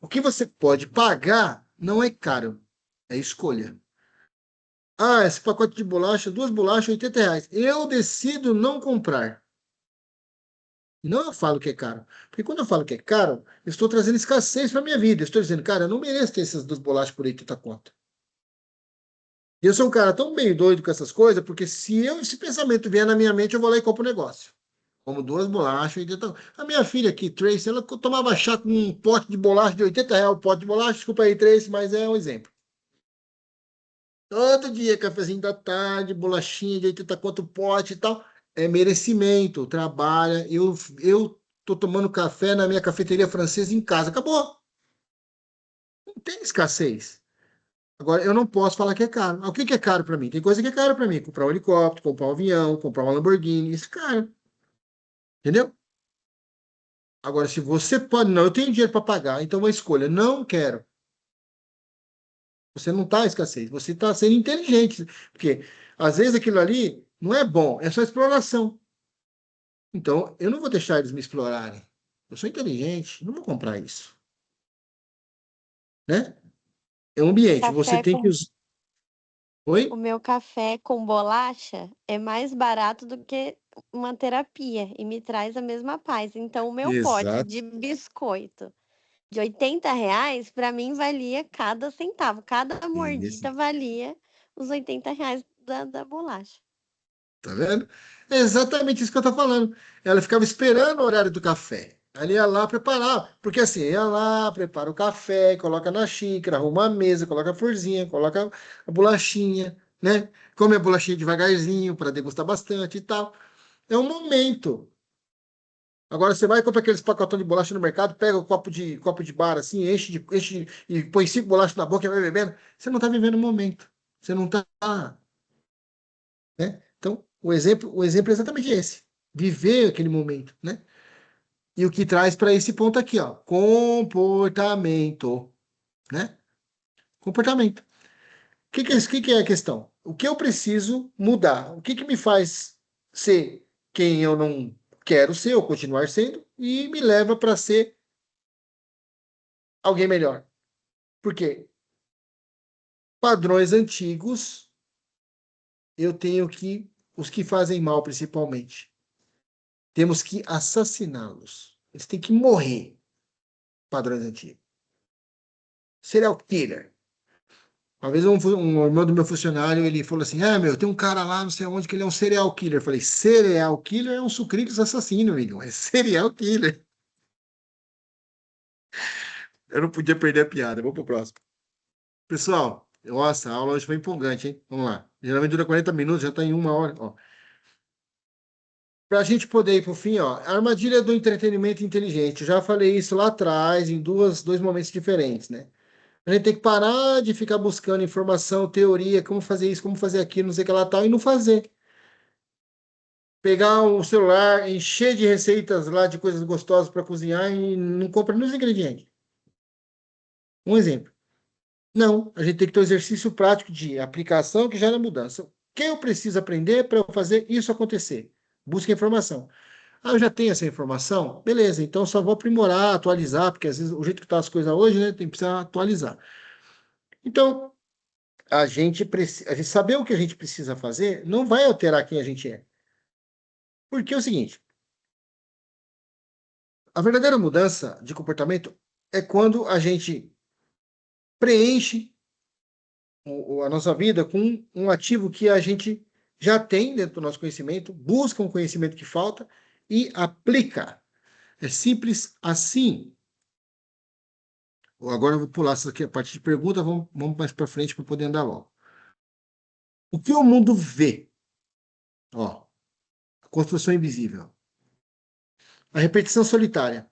O que você pode pagar não é caro, é escolha. Esse pacote de bolacha, 2 bolachas, R$ 80. Eu decido não comprar. Não eu falo que é caro. Porque quando eu falo que é caro, eu estou trazendo escassez para a minha vida. Eu estou dizendo, cara, eu não mereço ter essas 2 bolachas por 80 conto. E eu sou um cara tão meio doido com essas coisas, porque se esse pensamento vier na minha mente, eu vou lá e compro o negócio. Como 2 bolachas, 80. A minha filha aqui, Tracy, ela tomava chá com um pote de bolacha de R$ 80 o pote de bolacha. Desculpa aí, Tracy, mas é um exemplo. Todo dia, cafezinho da tarde, bolachinha de 80 quanto o pote e tal. É merecimento, trabalha. Eu tô tomando café na minha cafeteria francesa em casa. Acabou. Não tem escassez. Agora, eu não posso falar que é caro. O que que é caro para mim? Tem coisa que é caro para mim. Comprar um helicóptero, comprar um avião, comprar uma Lamborghini. Isso é caro. Entendeu? Agora, se você pode, não, eu tenho dinheiro para pagar, então uma escolha, não quero. Você não está em escassez, você está sendo inteligente. Porque às vezes aquilo ali não é bom, é só exploração. Então, eu não vou deixar eles me explorarem. Eu sou inteligente, não vou comprar isso. Né? É um ambiente, você Café tem que com usar. O Oi? meu café com bolacha é mais barato do que uma terapia e me traz a mesma paz. Então, o meu pote Exato. de biscoito de R$ 80, para mim, valia cada centavo. Cada Isso. mordida valia os R$ 80 da bolacha. Tá vendo? É exatamente isso que eu tô falando. Ela ficava esperando o horário do café. Ela ia lá preparar, porque assim, ia lá, prepara o café, coloca na xícara, arruma a mesa, coloca a florzinha, coloca a bolachinha, né? Come a bolachinha devagarzinho para degustar bastante e tal. É um momento. Agora você vai e compra aqueles pacotões de bolacha no mercado, pega o copo de bar assim, enche e põe 5 bolachas na boca e vai bebendo. Você não está vivendo o momento. Você não está, né? Então, o exemplo é exatamente esse. Viver aquele momento, né? E o que traz para esse ponto aqui, ó, comportamento, né? Comportamento. O que que é a questão? O que eu preciso mudar? O que que me faz ser quem eu não quero ser ou continuar sendo e me leva para ser alguém melhor? Porque padrões antigos eu tenho que, os que fazem mal principalmente, temos que assassiná-los. Eles têm que morrer, padrões antigos. Serial killer. Uma vez um irmão do meu funcionário, ele falou assim, meu, tem um cara lá, não sei onde, que ele é um serial killer. Eu falei, serial killer é um sucrilhos assassino, amigo. É serial killer. Eu não podia perder a piada. Vamos pro próximo. Pessoal, nossa, a aula hoje foi empolgante, hein? Vamos lá. Geralmente dura 40 minutos, já está em 1 hora. Para a gente poder ir para o fim, ó, a armadilha do entretenimento inteligente. Eu já falei isso lá atrás, em dois momentos diferentes, né? A gente tem que parar de ficar buscando informação, teoria, como fazer isso, como fazer aquilo, não sei o que lá tal, e não fazer. Pegar o celular, encher de receitas lá de coisas gostosas para cozinhar e não compra nem os ingredientes. Um exemplo. Não, a gente tem que ter um exercício prático de aplicação que gera mudança. O que eu preciso aprender para eu fazer isso acontecer? Busca informação. Ah, eu já tenho essa informação? Beleza, então só vou aprimorar, atualizar, porque às vezes o jeito que estão as coisas hoje, né, tem que precisar atualizar. Então, a gente saber o que a gente precisa fazer não vai alterar quem a gente é. Porque é o seguinte, a verdadeira mudança de comportamento é quando a gente preenche a nossa vida com um ativo que a gente já tem dentro do nosso conhecimento, busca um conhecimento que falta e aplica. É simples assim. Agora eu vou pular essa aqui, a parte de pergunta, vamos mais para frente para poder andar logo. O que o mundo vê? Ó, a construção invisível. A repetição solitária.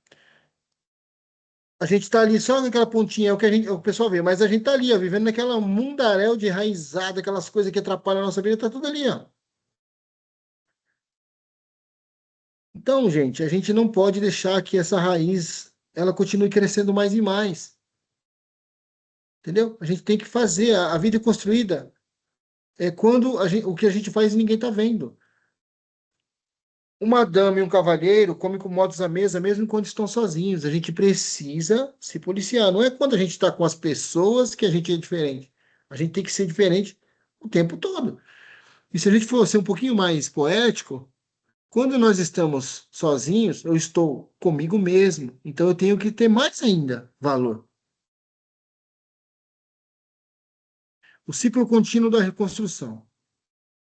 A gente está ali só naquela pontinha, é o pessoal vê, mas a gente está ali, ó, vivendo naquela mundaréu de raizada, aquelas coisas que atrapalham a nossa vida, está tudo ali, ó. Então, gente, a gente não pode deixar que essa raiz ela continue crescendo mais e mais. Entendeu? A gente tem que fazer. A vida é construída é quando o que a gente faz ninguém está vendo. Uma dama e um cavalheiro comem com modos à mesa, mesmo quando estão sozinhos. A gente precisa se policiar. Não é quando a gente está com as pessoas que a gente é diferente. A gente tem que ser diferente o tempo todo. E se a gente for ser um pouquinho mais poético, quando nós estamos sozinhos, eu estou comigo mesmo. Então eu tenho que ter mais ainda valor. O ciclo contínuo da reconstrução.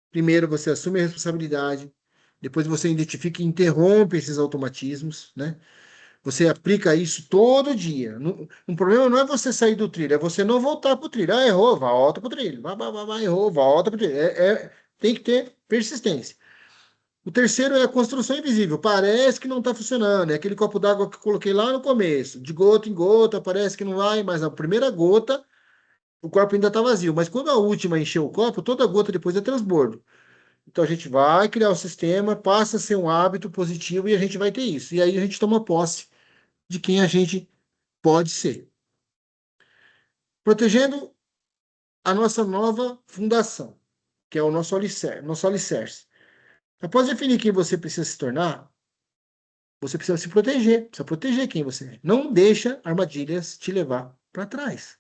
Primeiro, você assume a responsabilidade. Depois você identifica e interrompe esses automatismos, né? Você aplica isso todo dia. Um problema não é você sair do trilho, é você não voltar para o trilho. Ah, errou, volta para o trilho. Vai, errou, volta para o trilho. Tem que ter persistência. O terceiro é a construção invisível. Parece que não está funcionando. É aquele copo d'água que eu coloquei lá no começo. De gota em gota, parece que não vai, mas a primeira gota, o copo ainda está vazio. Mas quando a última encheu o copo, toda gota depois é transbordo. Então a gente vai criar o sistema, passa a ser um hábito positivo e a gente vai ter isso. E aí a gente toma posse de quem a gente pode ser. Protegendo a nossa nova fundação, que é o nosso alicerce. Após definir quem você precisa se tornar, você precisa se proteger, precisa proteger quem você é. Não deixa armadilhas te levar para trás.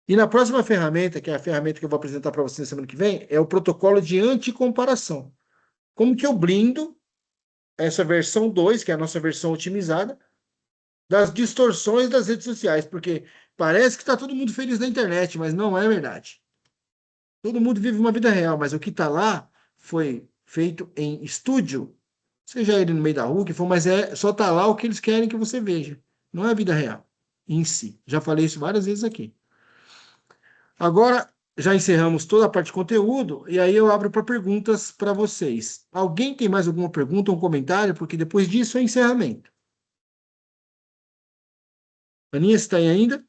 E na próxima ferramenta, que é a ferramenta que eu vou apresentar para você na semana que vem, é o protocolo de anticomparação. Como que eu blindo essa versão 2, que é a nossa versão otimizada, das distorções das redes sociais, porque parece que está todo mundo feliz na internet, mas não é verdade. Todo mundo vive uma vida real, mas o que está lá foi feito em estúdio, seja ele no meio da rua, que for, mas só está lá o que eles querem que você veja. Não é a vida real em si. Já falei isso várias vezes aqui. Agora, já encerramos toda a parte de conteúdo, e aí eu abro para perguntas para vocês. Alguém tem mais alguma pergunta ou um comentário? Porque depois disso é encerramento. Aninha, você está aí ainda?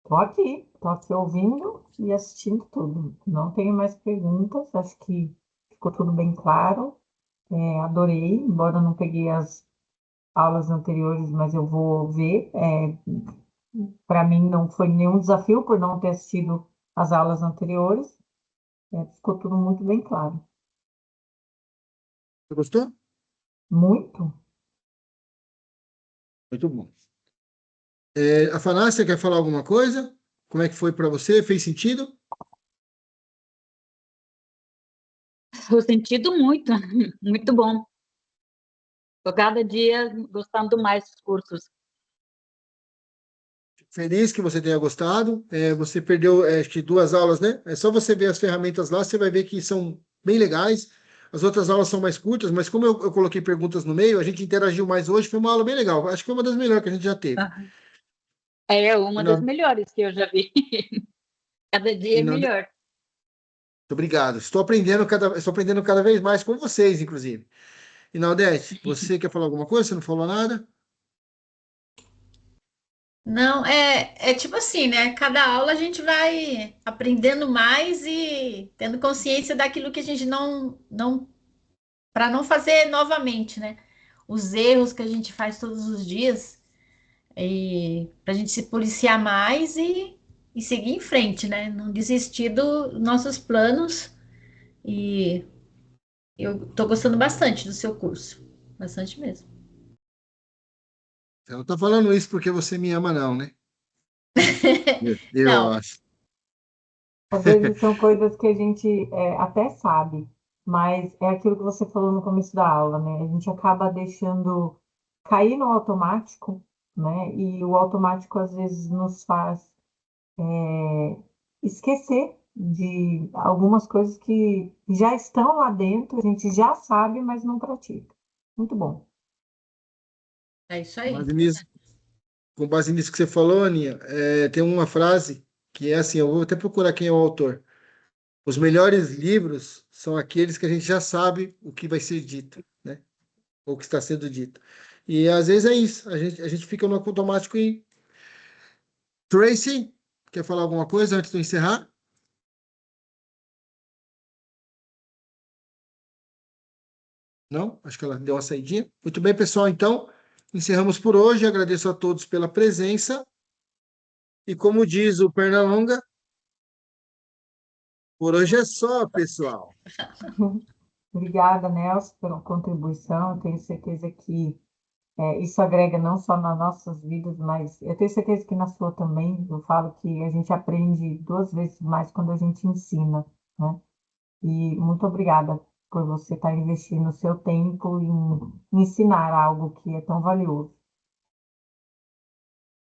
Tô aqui ouvindo e assistindo tudo. Não tenho mais perguntas, acho que ficou tudo bem claro. Adorei, embora eu não peguei as aulas anteriores, mas eu vou ver. Para mim não foi nenhum desafio por não ter assistido as aulas anteriores. Ficou tudo muito bem claro. Você gostou? Muito. Muito bom. Afanásia, quer falar alguma coisa? Como é que foi para você? Fez sentido? O sentido muito, muito bom. Estou cada dia gostando mais dos cursos. Feliz que você tenha gostado. Você perdeu, acho que 2 aulas, né? É só você ver as ferramentas lá, você vai ver que são bem legais. As outras aulas são mais curtas, mas como eu coloquei perguntas no meio, a gente interagiu mais hoje, foi uma aula bem legal. Acho que foi uma das melhores que a gente já teve. É uma E das na- melhores que eu já vi. Cada dia e é na- melhor. Muito obrigado. Estou aprendendo cada vez mais com vocês, inclusive. E Naldete, você quer falar alguma coisa? Você não falou nada? Não, é tipo assim, né? Cada aula a gente vai aprendendo mais e tendo consciência daquilo que a gente não, para não fazer novamente, né? Os erros que a gente faz todos os dias e para a gente se policiar mais e seguir em frente, né? Não desistir dos nossos planos e eu tô gostando bastante do seu curso, bastante mesmo. Você não está falando isso porque você me ama, não, né? Eu Não, acho. Às vezes são coisas que a gente até sabe, mas é aquilo que você falou no começo da aula, né? A gente acaba deixando cair no automático, né? E o automático às vezes nos faz esquecer de algumas coisas que já estão lá dentro, a gente já sabe, mas não pratica. Muito bom. é isso Com aí. base nisso, com base nisso que você falou, Aninha, tem uma frase que é assim, eu vou até procurar quem é o autor. Os melhores livros são aqueles que a gente já sabe o que vai ser dito, né? Ou o que está sendo dito. E às vezes é isso, a gente fica no automático e... Tracy, quer falar alguma coisa antes de eu encerrar? Não? Acho que ela deu uma saidinha. Muito bem, pessoal, então, encerramos por hoje. Agradeço a todos pela presença. E como diz o Pernalonga, por hoje é só, pessoal. Obrigada, Nelson, pela contribuição. Eu tenho certeza que isso agrega não só nas nossas vidas, mas eu tenho certeza que na sua também. Eu falo que a gente aprende 2 vezes mais quando a gente ensina, né? E muito obrigada por você estar investindo o seu tempo em ensinar algo que é tão valioso.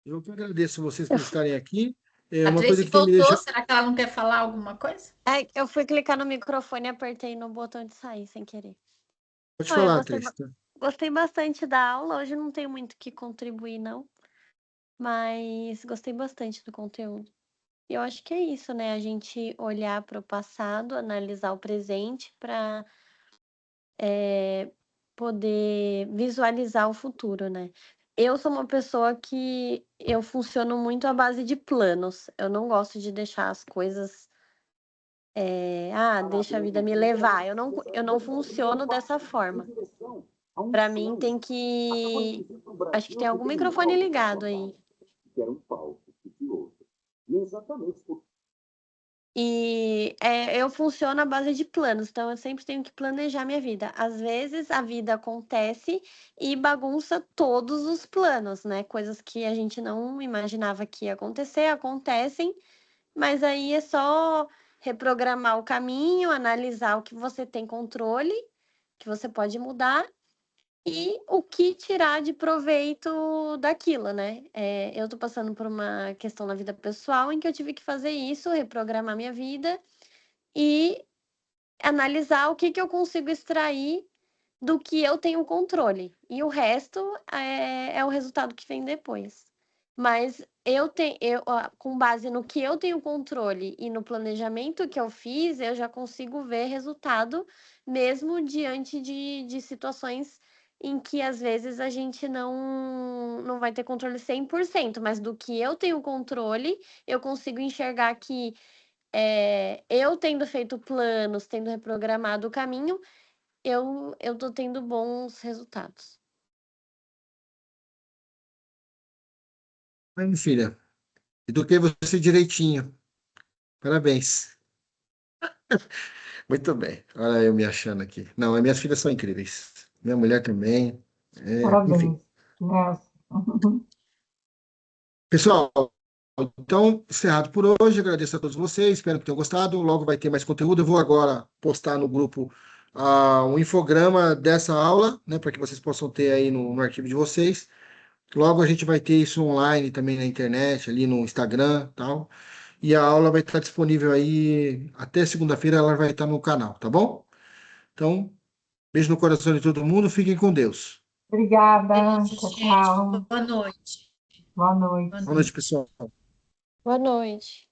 Eu que agradeço vocês por estarem aqui. É A uma coisa Tracy que tem me voltou, deixado. será que ela não quer falar alguma coisa? É, eu fui clicar no microfone e apertei no botão de sair sem querer. Pode Não, eu falar, gostei, Tracy. gostei bastante da aula. Hoje não tenho muito o que contribuir, não. Mas gostei bastante do conteúdo. E eu acho que é isso, né? A gente olhar para o passado, analisar o presente para poder visualizar o futuro, né? Eu sou uma pessoa que eu funciono muito à base de planos. Eu não gosto de deixar as coisas, deixa a vida me levar. Eu não funciono dessa forma. Para mim tem que. Acho que tem algum microfone ligado aí. E eu funciono à base de planos, então eu sempre tenho que planejar minha vida. Às vezes a vida acontece e bagunça todos os planos, né? Coisas que a gente não imaginava que ia acontecer, acontecem, mas aí é só reprogramar o caminho, analisar o que você tem controle, que você pode mudar e o que tirar de proveito daquilo, né? Eu tô passando por uma questão na vida pessoal em que eu tive que fazer isso, reprogramar minha vida e analisar o que eu consigo extrair do que eu tenho controle. E o resto é o resultado que vem depois. Mas com base no que eu tenho controle e no planejamento que eu fiz, eu já consigo ver resultado, mesmo diante de situações em que às vezes a gente não vai ter controle 100%, mas do que eu tenho controle, eu consigo enxergar que eu tendo feito planos, tendo reprogramado o caminho, eu tô tendo bons resultados. Ai, minha filha, eduquei você direitinho. Parabéns. Muito bem. Olha eu me achando aqui. Não, as minhas filhas são incríveis. Minha mulher também. Enfim. Parabéns. Nossa. Pessoal, então, encerrado por hoje. Agradeço a todos vocês. Espero que tenham gostado. Logo vai ter mais conteúdo. Eu vou agora postar no grupo um infograma dessa aula, né, para que vocês possam ter aí no arquivo de vocês. Logo a gente vai ter isso online também na internet, ali no Instagram, tal. E a aula vai estar disponível aí até segunda-feira, ela vai estar no canal, tá bom? Então, beijo no coração de todo mundo, fiquem com Deus. Obrigada. Beijo, Tchau, gente. tchau. Boa noite. Boa noite. Boa Boa noite, pessoal. Boa noite.